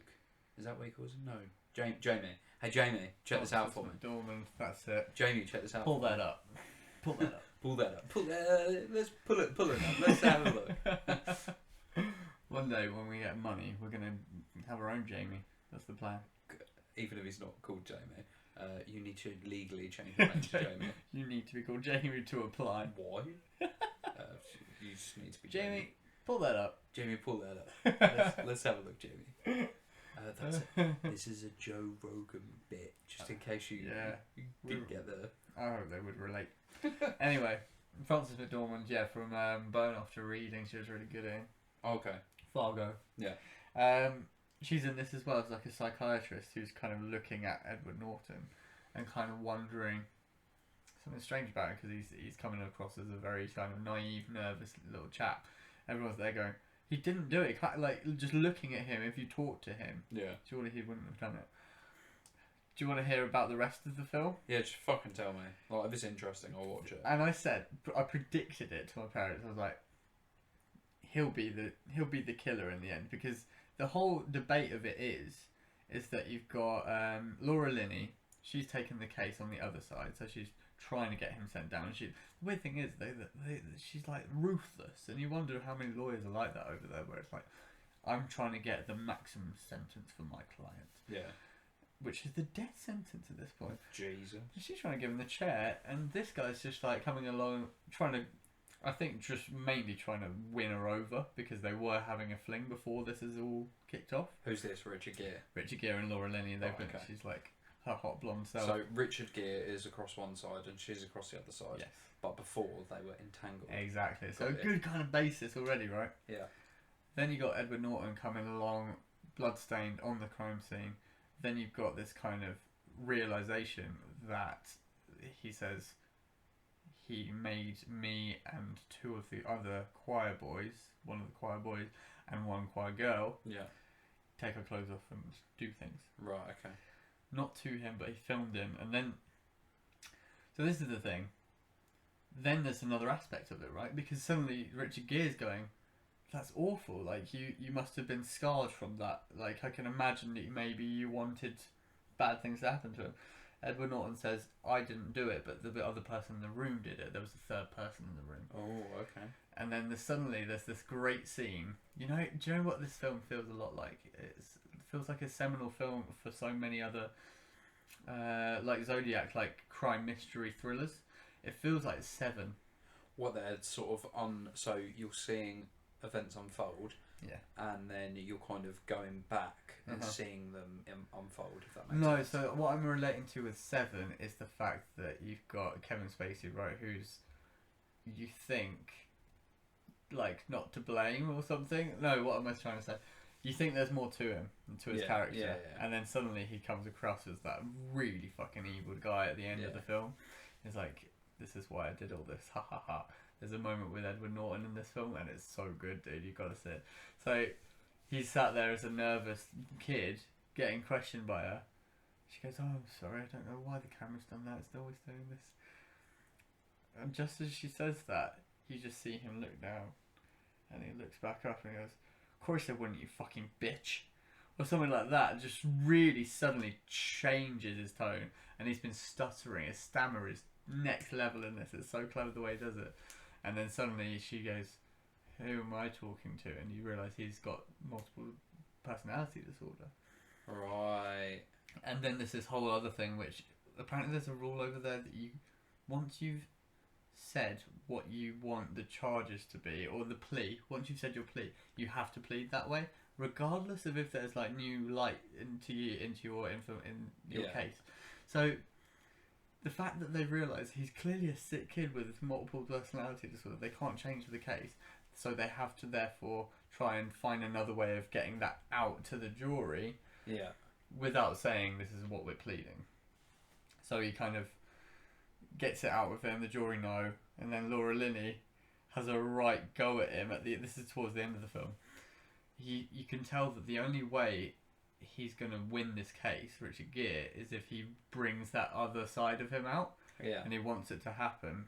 Is that what he calls him? No, Jamie. Hey, Jamie, check this out for me. McDormand. That's it. Jamie, check this out. Pull for that me. up. Pull that up. Pull that up. Let's pull it up. Let's have a look. One day when we get money, we're gonna have our own Jamie. That's the plan. Even if he's not called Jamie, you need to legally change your name to Jamie. You need to be called Jamie to apply. Why? You just need to be Jamie, pull that up. Jamie, pull that up. Let's have a look, Jamie. That's it. This is a Joe Rogan bit, just in case you didn't get the. I hope they would relate. Anyway, Frances McDormand, from Bone After Reading, she was really good in. Okay. Fargo. Yeah. She's in this as well as like a psychiatrist who's kind of looking at Edward Norton and kind of wondering something strange about him because he's coming across as a very kind of naive, nervous little chap. Everyone's there going, he didn't do it. Kind of like just looking at him. If you talked to him, surely he wouldn't have done it. Do you want to hear about the rest of the film? Yeah, just fucking tell me. Like, if it's interesting, I'll watch it. And I predicted it to my parents. I was like, he'll be the killer in the end, because the whole debate of it is that you've got Laura Linney. She's taken the case on the other side, so she's trying to get him sent down. And the weird thing is, she's like ruthless, and you wonder how many lawyers are like that over there, where it's like, I'm trying to get the maximum sentence for my client. Yeah. Which is the death sentence at this point. Jesus. She's trying to give him the chair, and this guy's just like coming along, I think just mainly trying to win her over, because they were having a fling before this is all kicked off. Who's this? Richard Gere. Richard Gere and Laura Linney, she's like her hot blonde self. So Richard Gere is across one side and she's across the other side. Yes. But before they were entangled. Exactly. So Got a it. good kind of basis already, right? Yeah. Then you got Edward Norton coming along, bloodstained on the crime scene. Then you've got this kind of realization that he says he made me and two of the other choir boys, one of the choir boys and one choir girl, take our clothes off and do things. Right, okay. Not to him, but he filmed him. And then, so this is the thing. Then there's another aspect of it, right? Because suddenly Richard Gere's going, that's awful. Like, you must have been scarred from that. Like, I can imagine that maybe you wanted bad things to happen to him. Edward Norton says, I didn't do it, but the other person in the room did it. There was a third person in the room. Oh, okay. And then suddenly there's this great scene. Do you know what this film feels a lot like? It feels like a seminal film for so many other, like Zodiac, like crime mystery thrillers. It feels like Seven. What they're sort of so you're seeing events unfold, and then you're kind of going back and seeing them unfold, if that makes sense. No, so what I'm relating to with Seven is the fact that you've got Kevin Spacey, right, who's, you think, like, not to blame or something. No, what am I trying to say? You think there's more to him, to his character, and then suddenly he comes across as that really fucking evil guy at the end of the film. He's like, this is why I did all this, ha ha ha. There's a moment with Edward Norton in this film, and it's so good, dude. You've got to see it. So he's sat there as a nervous kid, getting questioned by her. She goes, "Oh, I'm sorry, I don't know why the camera's done that. It's always doing this." And just as she says that, you just see him look down, and he looks back up and he goes, "Of course I wouldn't, you fucking bitch," or something like that. Just really suddenly changes his tone, and he's been stuttering. His stammer is next level in this. It's so clever the way he does it. And then suddenly she goes, "Who am I talking to?" And you realise he's got multiple personality disorder. Right. And then there's this whole other thing, which apparently there's a rule over there that once you've said what you want the charges to be, or the plea, once you've said your plea, you have to plead that way, regardless of if there's like new light into your case. So the fact that they realise he's clearly a sick kid with multiple personality disorder, they can't change the case, so they have to therefore try and find another way of getting that out to the jury. Yeah. Without saying this is what we're pleading. So he kind of gets it out with them, the jury know, and then Laura Linney has a right go at him this is towards the end of the film. You can tell that the only way he's going to win this case, Richard Gere, is if he brings that other side of him out. Yeah. And he wants it to happen.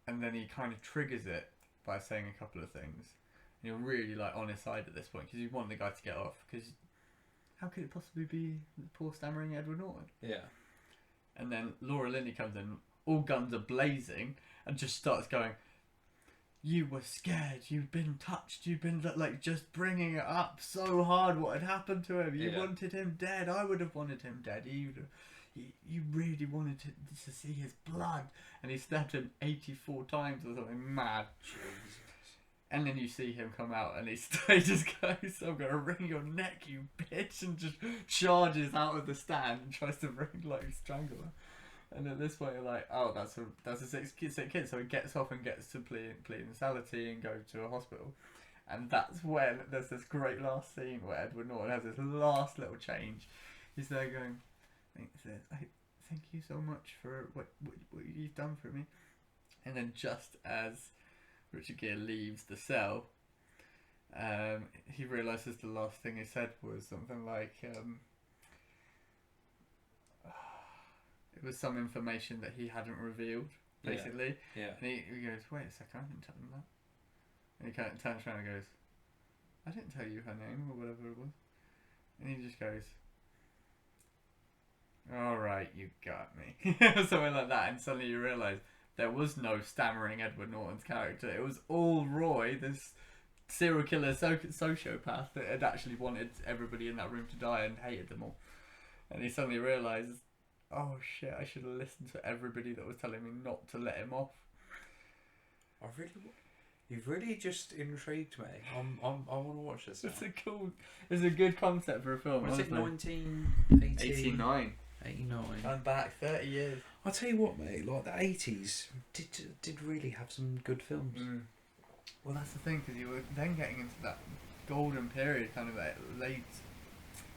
And then he kind of triggers it by saying a couple of things. And you're really like on his side at this point, because you want the guy to get off, because how could it possibly be the poor stammering Edward Norton? Yeah. And then Laura Linney comes in, all guns are blazing, and just starts going, "You were scared, you've been touched, you've been like just bringing it up so hard what had happened to him. You wanted him dead. I would have wanted him dead. You really wanted to see his blood." And he stabbed him 84 times or something mad. Jesus. And then you see him come out and he just goes, "I'm going to wring your neck, you bitch," and just charges out of the stand and tries to strangle her. And at this point you're like, oh, that's a sick kid. So he gets off and gets to plead insanity and go to a hospital. And that's when there's this great last scene where Edward Norton has this last little change. He's there going, "Thank you so much for what you've done for me." And then just as Richard Gere leaves the cell, he realises the last thing he said was something like, it was some information that he hadn't revealed, basically. Yeah. And he goes, "Wait a second, I didn't tell him that." And he kind of turns around and goes, "I didn't tell you her name," or whatever it was. And he just goes, "All right, you got me." Something like that. And suddenly you realise there was no stammering Edward Norton's character. It was all Roy, this serial killer sociopath that had actually wanted everybody in that room to die and hated them all. And he suddenly realised, oh shit, I should have listened to everybody that was telling me not to let him off. You've really just intrigued me. I want to watch this now. It's a good concept for a film. Was it honestly. 1989? 89. I'm back 30 years. I'll tell you what, mate, like the 80s did really have some good films. Well, that's the thing, because you were then getting into that golden period, kind of like late...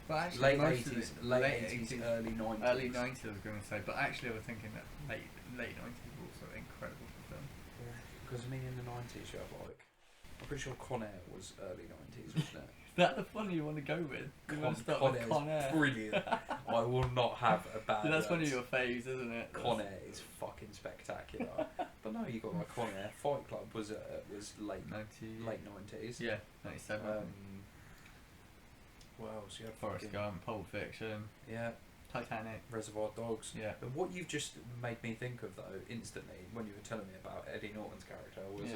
But actually, late most 80s, of it, late 80s, early 90s. Early 90s, I was going to say. But actually, I was thinking that late 90s were also incredible for film. Yeah, because I mean, in the 90s, you have like... I'm pretty sure Con Air was early 90s, wasn't it? Is that the one you want to go with? You want to start with Con Air? Brilliant. I will not have a bad So that's one of your faves, isn't it? Con Air is fucking spectacular. But no, you got like Con Air. Fight Club was late 90s. Yeah, 97. What else? You had Forrest Gump, Pulp Fiction. Yeah. Titanic. Reservoir Dogs. Yeah. But what you've just made me think of though, instantly, when you were telling me about Eddie Norton's character, was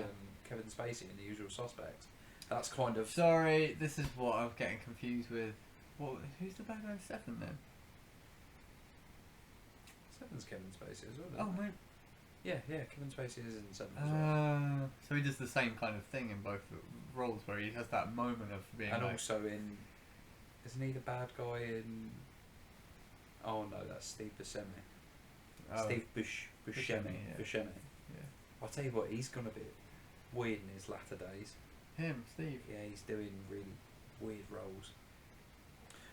Kevin Spacey in The Usual Suspects. That's kind of... Sorry, this is what I'm getting confused with. Who's the bad guy? Seven then? Seven's Kevin Spacey as well. Oh, mate. Yeah, Kevin Spacey is in Seven as well. So he does the same kind of thing in both roles, where he has that moment of being. And like, also in, isn't he the bad guy in? Oh no, that's Steve Buscemi. Steve Buscemi. Yeah. I'll tell you what, he's gonna be weird in his latter days. Him, Steve. Yeah, he's doing really weird roles.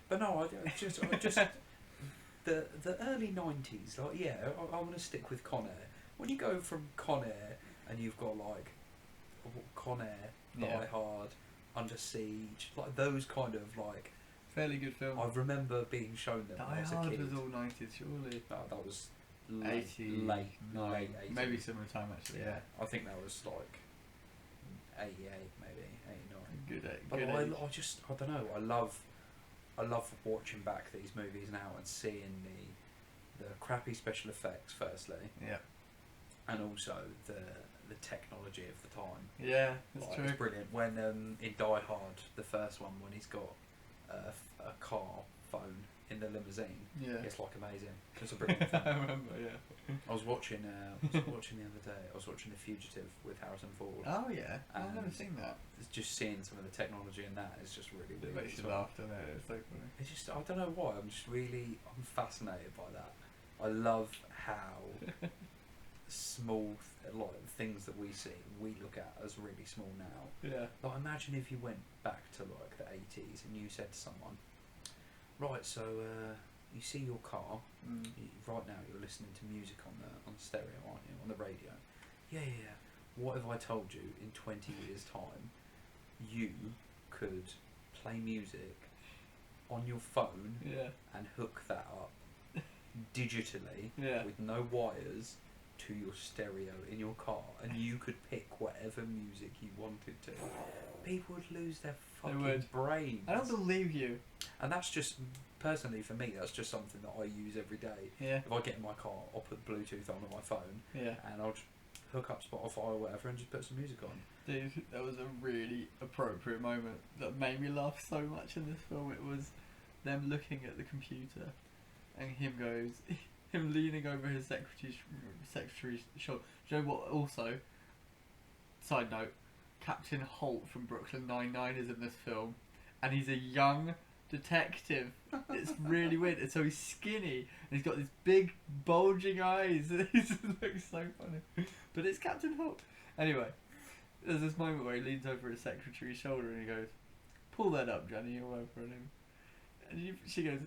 But no, I just the early 90s, like I want to stick with Con Air. When you go from Con Air and you've got like Con Air, Die Hard, Under Siege, like those kind of like Fairly good film. I remember being shown them when I Die was a Hard kid. was all 90s, surely. No, that was 89, late 80s. maybe similar time actually. Yeah, I think that was like 88, maybe 89. But Good I age. I don't know. I love watching back these movies now and seeing the crappy special effects, firstly, Yeah. and also the technology of the time. Yeah, that's Like, true. it's brilliant. When in Die Hard, the first one, when he's got a car phone in the limousine, Yeah. it's like amazing. It's a brilliant film. I remember, yeah. I was watching the other day. I was watching The Fugitive with Harrison Ford. Oh yeah, I've never And seen that. It's just seeing some of the technology in that is just really It weird. makes as you well. laugh, doesn't it? It's so funny. It's just, I don't know why. I'm fascinated by that. I love how small things that we see, we look at as really small now. Yeah. Like, imagine if you went back to like the 80s and you said to someone, right, so you see your car. Right now you're listening to music on the stereo, aren't you, on the radio? Yeah. What if I told you in 20 years' time you could play music on your phone Yeah. and hook that up digitally Yeah. with no wires to your stereo in your car, and you could pick whatever music you wanted to? People would lose their fucking would. brains. I don't believe you. And that's just, personally for me, that's just something that I use every day. Yeah. If I get in my car, I'll put Bluetooth on my phone Yeah. and I'll just hook up Spotify or whatever and just put some music on. Dude, that was a really appropriate moment that made me laugh so much in this film. It was them looking at the computer and him leaning over his secretary's shoulder. Do you know what also, side note, Captain Holt from Brooklyn Nine-Nine is in this film, and he's a young detective. It's really weird. And so he's skinny, and he's got these big bulging eyes. He just looks so funny. But it's Captain Holt. Anyway, there's this moment where he leans over his secretary's shoulder and he goes, "Pull that up, Johnny," or whatever her name. And she goes,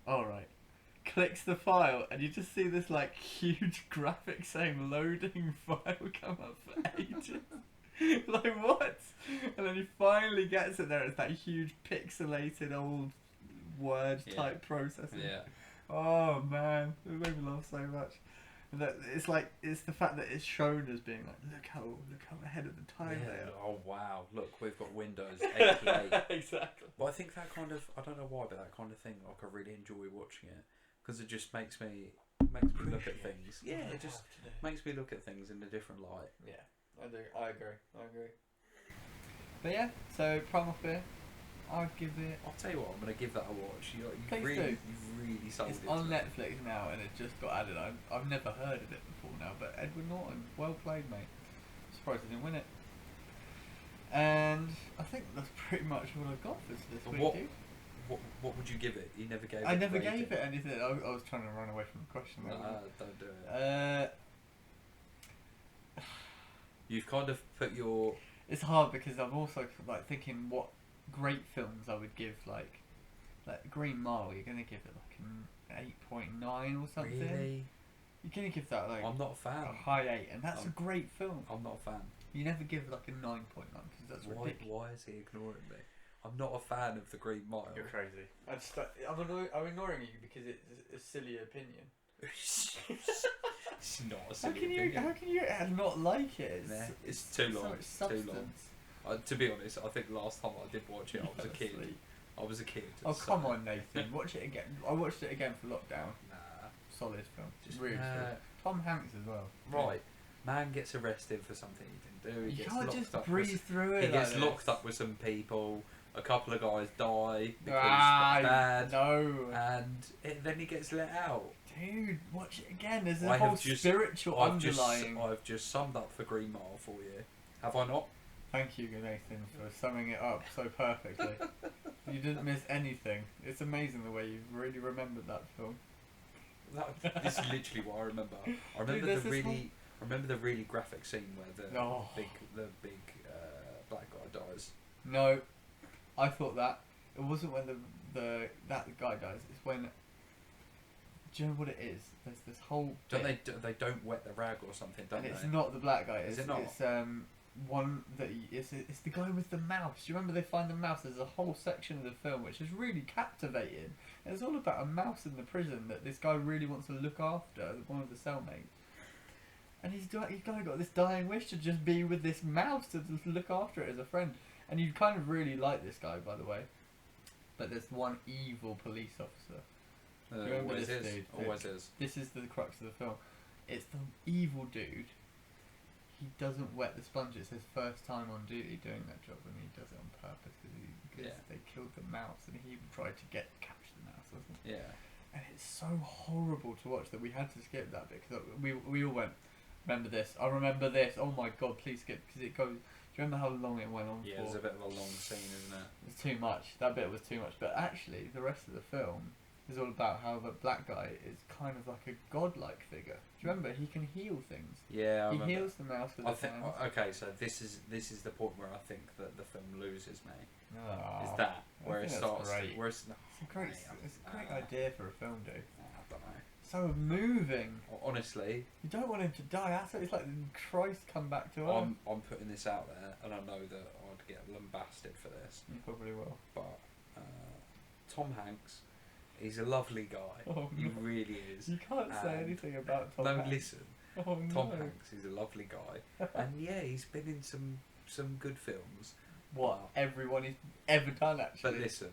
"All right." Clicks the file, and you just see this like huge graphic saying "loading file" come up for ages. Like, what? And then he finally gets it there. It's that huge pixelated old word type processing. Yeah. Oh man, it made me laugh so much. And that it's the fact that it's shown as being like, look how ahead of the time they are. Oh wow! Look, we've got Windows 88. Exactly. But I think that kind of, I don't know why, but that kind of thing, like, I really enjoy watching it because it just makes me look at things. Yeah, it just makes me look at things in a different light. Yeah, I agree. But yeah, so Primal Fear, I'd give it. I'll tell you what, I'm gonna give that a watch. Please do. You've really sold It's it. on to me. Netflix now, and it just got added. I've never heard of it before now, but Edward Norton, well played, mate. Surprised he didn't win it. And I think that's pretty much what I've got for this week, dude. What would you give it? You never gave it. I never rating. gave it anything. I was trying to run away from the question. Don't do it. You've kind of put your. It's hard because I'm also like thinking what great films I would give like Green Mile. You're gonna give it like an 8.9 or something. Really? You're gonna give that like I'm not a fan. a high 8, and that's a great film. I'm not a fan. You never give like a 9.9 because that's ridiculous. Why is he ignoring me? I'm not a fan of the Green Mile. You're crazy. I'm ignoring you because it's a silly opinion. It's not a silly opinion. How can you not like it? It's too long. So much substance. To be honest, I think last time I did watch it, I was a kid. I was a kid. Oh so- come on, Nathan! Watch it again. I watched it again for lockdown. Nah. Solid film. Just Really solid. Tom Hanks as well. Right. Man gets arrested for something he didn't do. He You gets can't locked just up. breeze through it. He gets like locked this. up with some people. A couple of guys die because Ah, they're bad, no. and then he gets let out. Dude, watch it again. There's a I have whole just- spiritual underlying. I've just summed up for Green Mile for you. Have I not? Thank you, Nathan, for summing it up so perfectly. You didn't miss anything. It's amazing the way you've really remembered that film. This is literally what I remember. I remember there's the this really, I remember the really graphic scene where the Oh. big black guy dies. No, I thought that. It wasn't when that guy dies. It's when. Do you know what it is? There's this whole. Don't bit, they don't wet the rag or something? Don't and it's they? not the black guy. Is It's, it not? It's one that it's the guy with the mouse. Do you remember they find the mouse? There's a whole section of the film which is really captivating. And it's all about a mouse in the prison that this guy really wants to look after, one of the cellmates. And he's kind of got this dying wish to just be with this mouse to look after it as a friend. And you kind of really like this guy, by the way. But there's one evil police officer. Do you remember Always this is. dude? Always is. This is the crux of the film. It's the evil dude. He doesn't wet the sponge. It's his first time on duty doing that job, and he does it on purpose because they killed the mouse, and he tried to capture the mouse, wasn't he? Yeah. And it's so horrible to watch that we had to skip that bit because we all went, remember this? I remember this. Oh my god, please skip because it goes. Do you remember how long it went on for? Yeah, it's a bit of a long scene, isn't it? It's too much. That bit was too much. But actually, the rest of the film is all about how the black guy is kind of like a godlike figure. Do you remember? He can heal things. Yeah, I He remember. heals the mouse with I his think. hands. Okay, so this is the point where I think that the film loses me. Oh, Is that I where it think that's starts? great. Where it's, It's a great idea for a film, dude. I don't know. So moving. Honestly, You don't want him to die. That's it's like Christ come back to earth. I'm putting this out there, and I know that I'd get lambasted for this, You probably will. but Tom Hanks, he's a lovely guy. Oh, He no. really is. You can't say And- anything about Tom No, Hanks. listen. Oh, no. Tom Hanks, he's a lovely guy, and yeah, he's been in some good films. What? Everyone he's ever done, actually. But listen,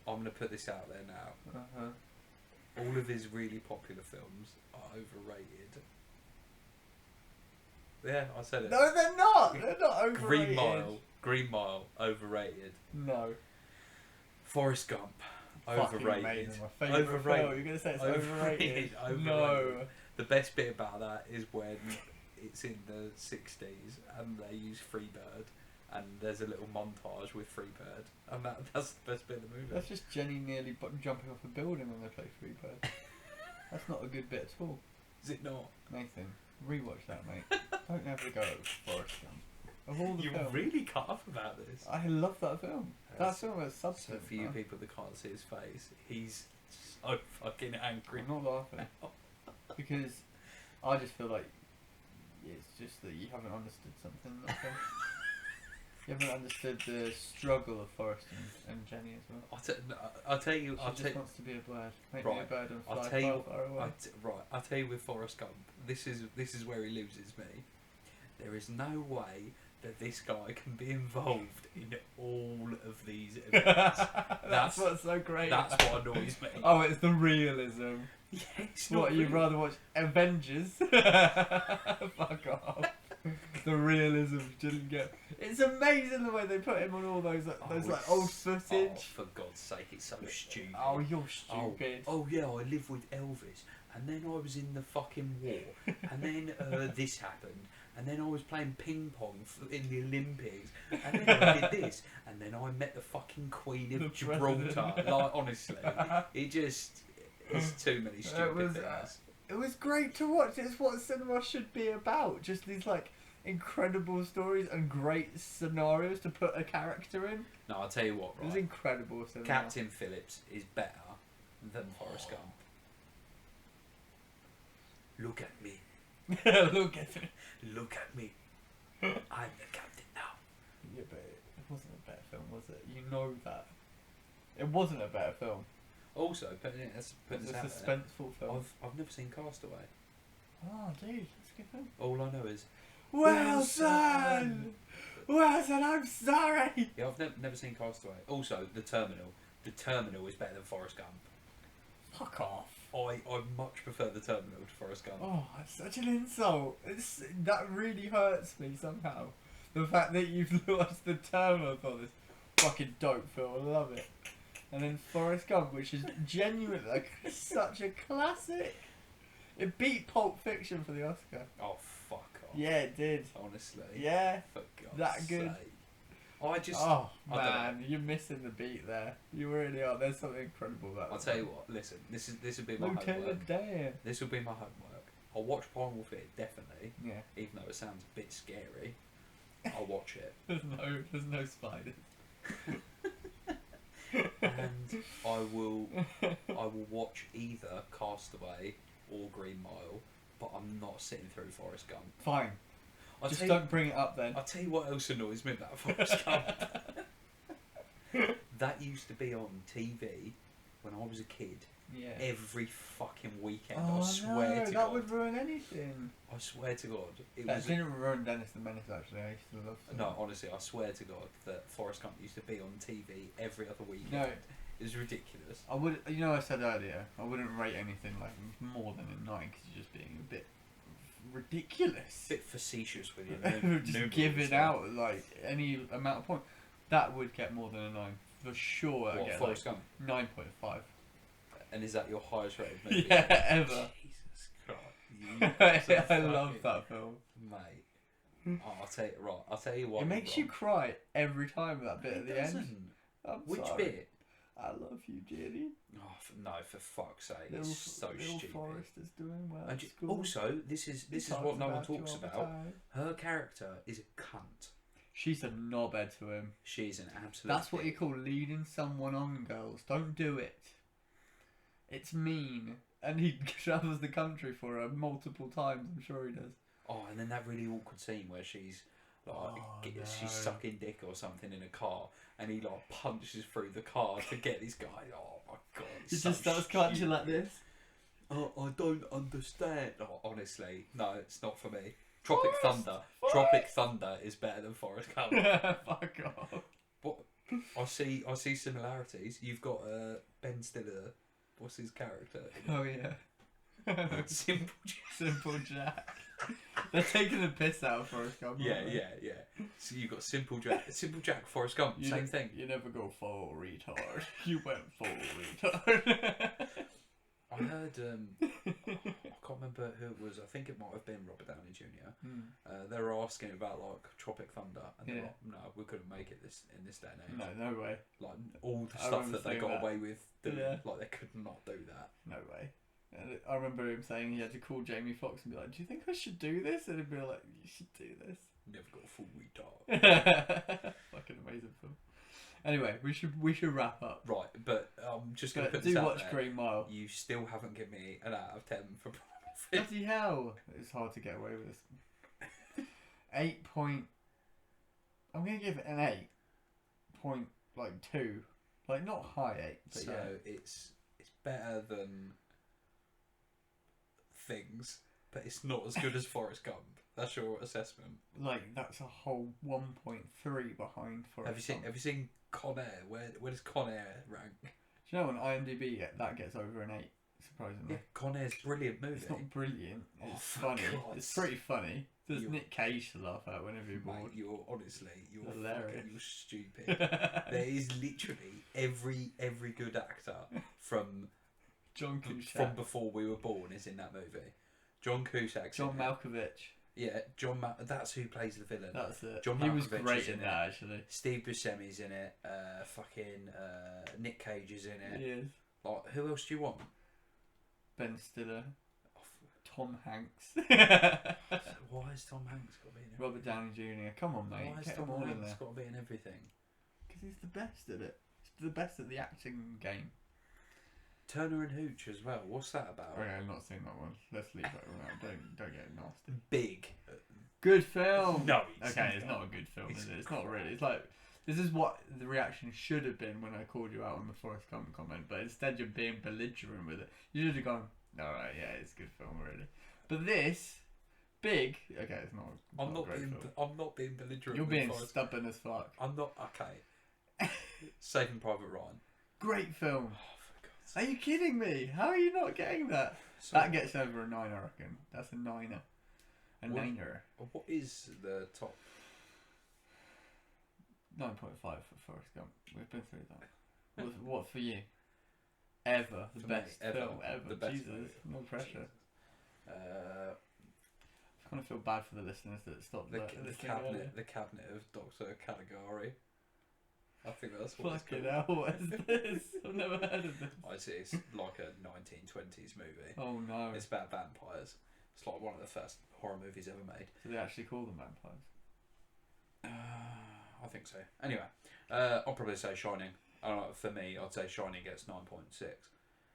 I'm gonna put this out there now. Uh-huh. All of his really popular films are overrated. Yeah, I said it. No, they're not. They're not overrated. Green Mile, overrated. No. Forrest Gump, Fucking overrated. amazing. My favourite Overrated. film. You're gonna say it's overrated? Overrated. No. The best bit about that is when it's in the 60s and they use Freebird, and there's a little montage with Freebird, and that's the best bit of the movie. That's just Jenny nearly jumping off a building when they play Freebird. That's not a good bit at all. Is it not? Nathan, rewatch that, mate. Don't ever go at Forrest Gump. Of all the You films, really cut off about this. I love that film. That Yes. film has So substance. for you man. people that can't see his face, he's so fucking angry. I'm not laughing because I just feel like it's just that you haven't understood something. in that film. You haven't understood the struggle of Forrest and Jenny as well. I'll tell you. She just wants to be a bird. Make me a Right. bird and I'll fly tell you. far away. I'll tell you with Forrest Gump. This is where he loses me. There is no way that this guy can be involved in all of these events. That's what's so great. That's about what it. annoys me. Oh, it's the realism. Yeah, it's What, not you'd real. rather watch Avengers? Fuck off. The realism didn't get. It's amazing the way they put him on all those like old it's- footage. Oh, for God's sake, it's so stupid. Oh, you're stupid. Oh yeah, I lived with Elvis, and then I was in the fucking war, and then this happened, and then I was playing ping pong in the Olympics, and then I did this, and then I met the fucking Queen The of Gibraltar. president. Like honestly, it's too many stupid things. It was great to watch. It's what cinema should be about. Just these like incredible stories and great scenarios to put a character in. No, I'll tell you what, It was right? incredible cinema. Captain Phillips is better than Forrest Gump. Look at me. Look at it. Look at me. I'm the captain now. Yeah, but it wasn't a better film, was it? You know that. It wasn't a better film. Also, putting It was this a out suspenseful there, film. I've never seen Castaway. Oh, dude, that's a good film. All I know is Well done! Well done, I'm sorry! yeah, I've never seen Castaway. Also, The Terminal. The Terminal is better than Forrest Gump. Fuck off. I much prefer The Terminal to Forrest Gump. Oh, it's such an insult. That really hurts me somehow. The fact that you've watched The Terminal, I thought this fucking dope film, I love it. And then Forrest Gump, which is genuinely like such a classic. It beat Pulp Fiction for the Oscar. Oh fuck off. Yeah, it did. Honestly. Yeah. For God's That good. sake. I just. Oh I don't man, you're missing the beat there. You really are. There's something incredible about I'll that tell you film. what. Listen, this would be my homework. Lieutenant Dan. This will be my homework. I'll watch Primal Fear definitely, Yeah. even though it sounds a bit scary. I'll watch it. There's no spiders. And I will watch either Castaway or Green Mile, but I'm not sitting through Forrest Gump. Fine. Just don't bring it up then. I'll tell you what else annoys me about Forrest Gump. That used to be on TV when I was a kid. Yeah. Every fucking weekend. Oh I swear to that God. would ruin anything. I swear to God. It That was. didn't ruin Dennis the Menace actually. I used to love that. No, honestly, I swear to God that Forrest Gump used to be on TV every other weekend. No. It was ridiculous. I would, you know, I said earlier, I wouldn't rate anything like more than a 9 because you're just being a bit ridiculous. A bit facetious with your Just giving out like any amount of points. That would get more than a 9 for sure. What, I'd get Forrest like Gump? 9.5. And is that your highest rated movie? Yeah, ever. Jesus Christ. You I love that film. Mate. Oh, I'll tell you what. It makes you cry every time that bit at the doesn't. end. I'm Which sorry. bit? I love you, Jenny. Oh, no, for fuck's sake. Little, It's so little stupid. Forrest is doing well And at school. also, this is what no one talks about. Her character is a cunt. She's a knobhead to him. She's an absolute. That's what you dick. call leading someone on, girls. Don't do it. It's mean. And he travels the country for her multiple times, I'm sure he does. Oh, and then that really awkward scene where she's like, no. she's sucking dick or something in a car, and he like punches through the car to get this guy. Oh my God! He so just starts clutching like this. Oh, I don't understand. Oh, honestly, no, it's not for me. Tropic Forrest, Thunder. Forrest. Tropic Thunder is better than Forrest Gump. Fuck off. What? I see similarities. You've got Ben Stiller. What's his character? Oh yeah. Simple. Simple Jack. They're taking the piss out of Forrest Gump. Yeah, aren't they? yeah. So you've got Simple Jack, Forrest Gump, same thing. You never go full retard. You went full retard. I heard, I can't remember who it was. I think it might have been Robert Downey Jr. They were asking about like Tropic Thunder, and they're like, "No, we couldn't make it in this day and age. No way. Like all the I stuff remember that they seeing got that. away with doing, Yeah. like they could not do that." No way. And I remember him saying he had to call Jamie Foxx and be like, "Do you think I should do this?" And he'd be like, "You should do this." Never got full retard. Fucking amazing film. Anyway, we should wrap up. Right, but I'm just gonna But put this do out watch there. Green Mile. You still haven't given me an out of 10 for Primal Fear. Bloody hell! It's hard to get away with this. 8 point. I'm gonna give it an 8.2. Like not high 8, but So yeah. it's better than Things, but it's not as good as Forrest Gump. That's your assessment. Like that's a whole 1.3 behind Forrest Gump. Have you seen Con Air? Where does Con Air rank? Do you know on IMDb that gets over an 8? Surprisingly. Yeah, Con Air's a brilliant movie. It's not brilliant. Oh, It's for funny. God's It's pretty funny. There's You- Nick Cage to laugh at whenever you're Mate, bored. you're honestly, you're Hilarious. fucking, you're stupid. There is literally every good actor from John Cusack. from before we were born is in that movie. John Cusack's John in it. Malkovich. Yeah, that's who plays the villain. That's it. John he was Malkovich great is in in that actually. Steve Buscemi's in it. Nick Cage is in it. He is. Like, who else do you want? Ben Stiller. Tom Hanks. Why has Tom Hanks got to be in it? Robert Downey Jr. Come on, mate. Why has Get Tom them all in Hanks there. got to be in everything? Because he's the best at it. He's the best at the acting game. Turner and Hooch as well. What's that about? Okay, I've not seen that one. Let's leave that one out. Don't get nasty. Big. Good film. No, it's okay, it's not. not a good film, It's is it? It's not really. It's like this is what the reaction should have been when I called you out on the Forrest Gump comment, but instead you're being belligerent with it. You should have gone, all right, yeah, it's a good film, really. But this, Big, okay, it's not. I'm not a great being. film. I'm not being belligerent. You're with being Forrest. stubborn as fuck. I'm not. Okay. Saving Private Ryan. Great film. Oh, for God's Are you kidding me? How are you not getting that? sake. That gets over a 9, I reckon. That's a 9er. A What- 9er. What is the top? 9.5 for Forrest Gump. We've been through that. What for you? Ever the For me, best ever. film ever. The best Jesus, movie. no pressure. Jesus. I kind of feel bad for the listeners that stopped The listening cabinet. earlier. The cabinet of Dr. Caligari. I think that's what it's Fucking called. hell, what is this? I've never heard of this. It's like a 1920s movie. Oh no. It's about vampires. It's like one of the first horror movies ever made. Do they actually call them vampires? I think so. Anyway, I'll probably say Shining. For me, I'd say Shining gets 9.6.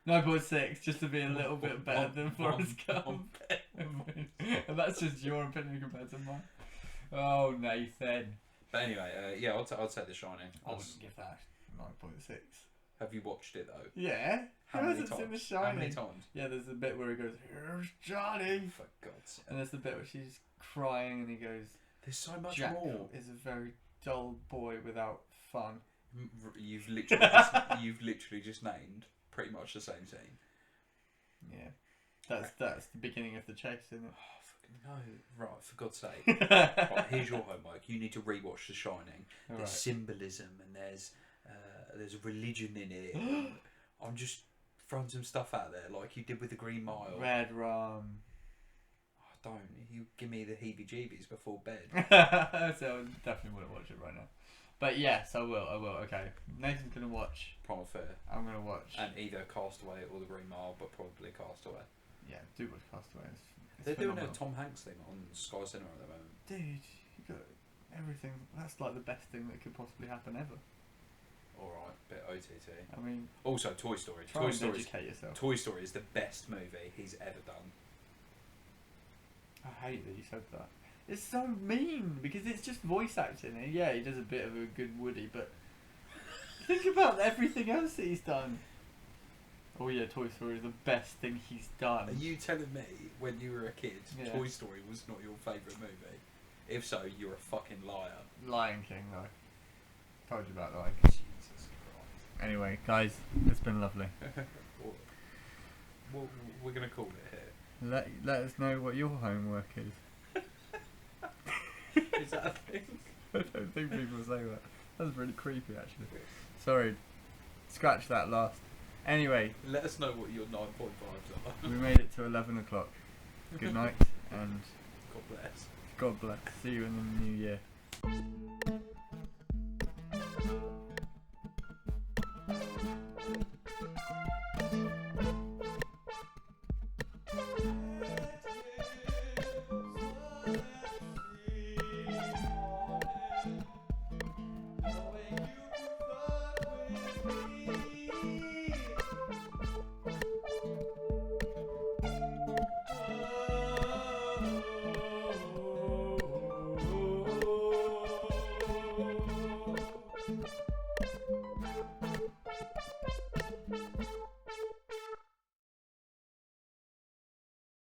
9.6, just to be a little bit better than One- Forrest one- Gump. And that's just your opinion compared to mine. Oh, Nathan. But anyway, yeah, I'd say The Shining. I wouldn't give that 9.6. Have you watched it though? Yeah. How Who many hasn't seen The times? How many Shining? times? Yeah, there's a bit where he goes, "Here's Johnny," For God's sake. and there's the bit where she's crying and he goes, There's so much "Jack more. is a very dull boy without fun." You've literally just named pretty much the same scene. Yeah. That's the beginning of the chase, isn't Oh, fucking no. Right, for God's sake. Right, here's your homework. You need to rewatch The Shining. There's Alright. symbolism and there's religion in it. and I'm just throwing some stuff out there like you did with the Green Mile. Red Rum. Oh, don't. You give me the heebie-jeebies before bed. So I definitely wouldn't watch it right now. But yes, I will. Okay. Nathan's gonna watch. Primal Fear. I'm gonna watch. And either Castaway or the Green Mile, but probably Castaway. Yeah, do watch Castaway. It's They're doing a phenomenal. Tom Hanks thing on Sky Cinema at the moment. Dude, you got everything. That's like the best thing that could possibly happen ever. Alright, bit OTT. I mean, Also, Toy Story. try and educate yourself. Toy Story is the best movie he's ever done. I hate that you said that. It's so mean because it's just voice acting. And yeah, he does a bit of a good Woody, but think about everything else that he's done. Oh yeah, Toy Story is the best thing he's done. Are you telling me when you were a kid, Yeah. Toy Story was not your favourite movie? If so, you're a fucking liar. Lion King though. Told you about Lion King. Jesus Christ. Anyway, guys, it's been lovely. We're going to call it here. Let us know what your homework is. Is that a thing? I don't think people say that. That's really creepy, actually. Sorry, scratch that last. Anyway, Let us know what your 9.5s are. we made it to 11 o'clock. Good night, and God bless. God bless. See you in the new year.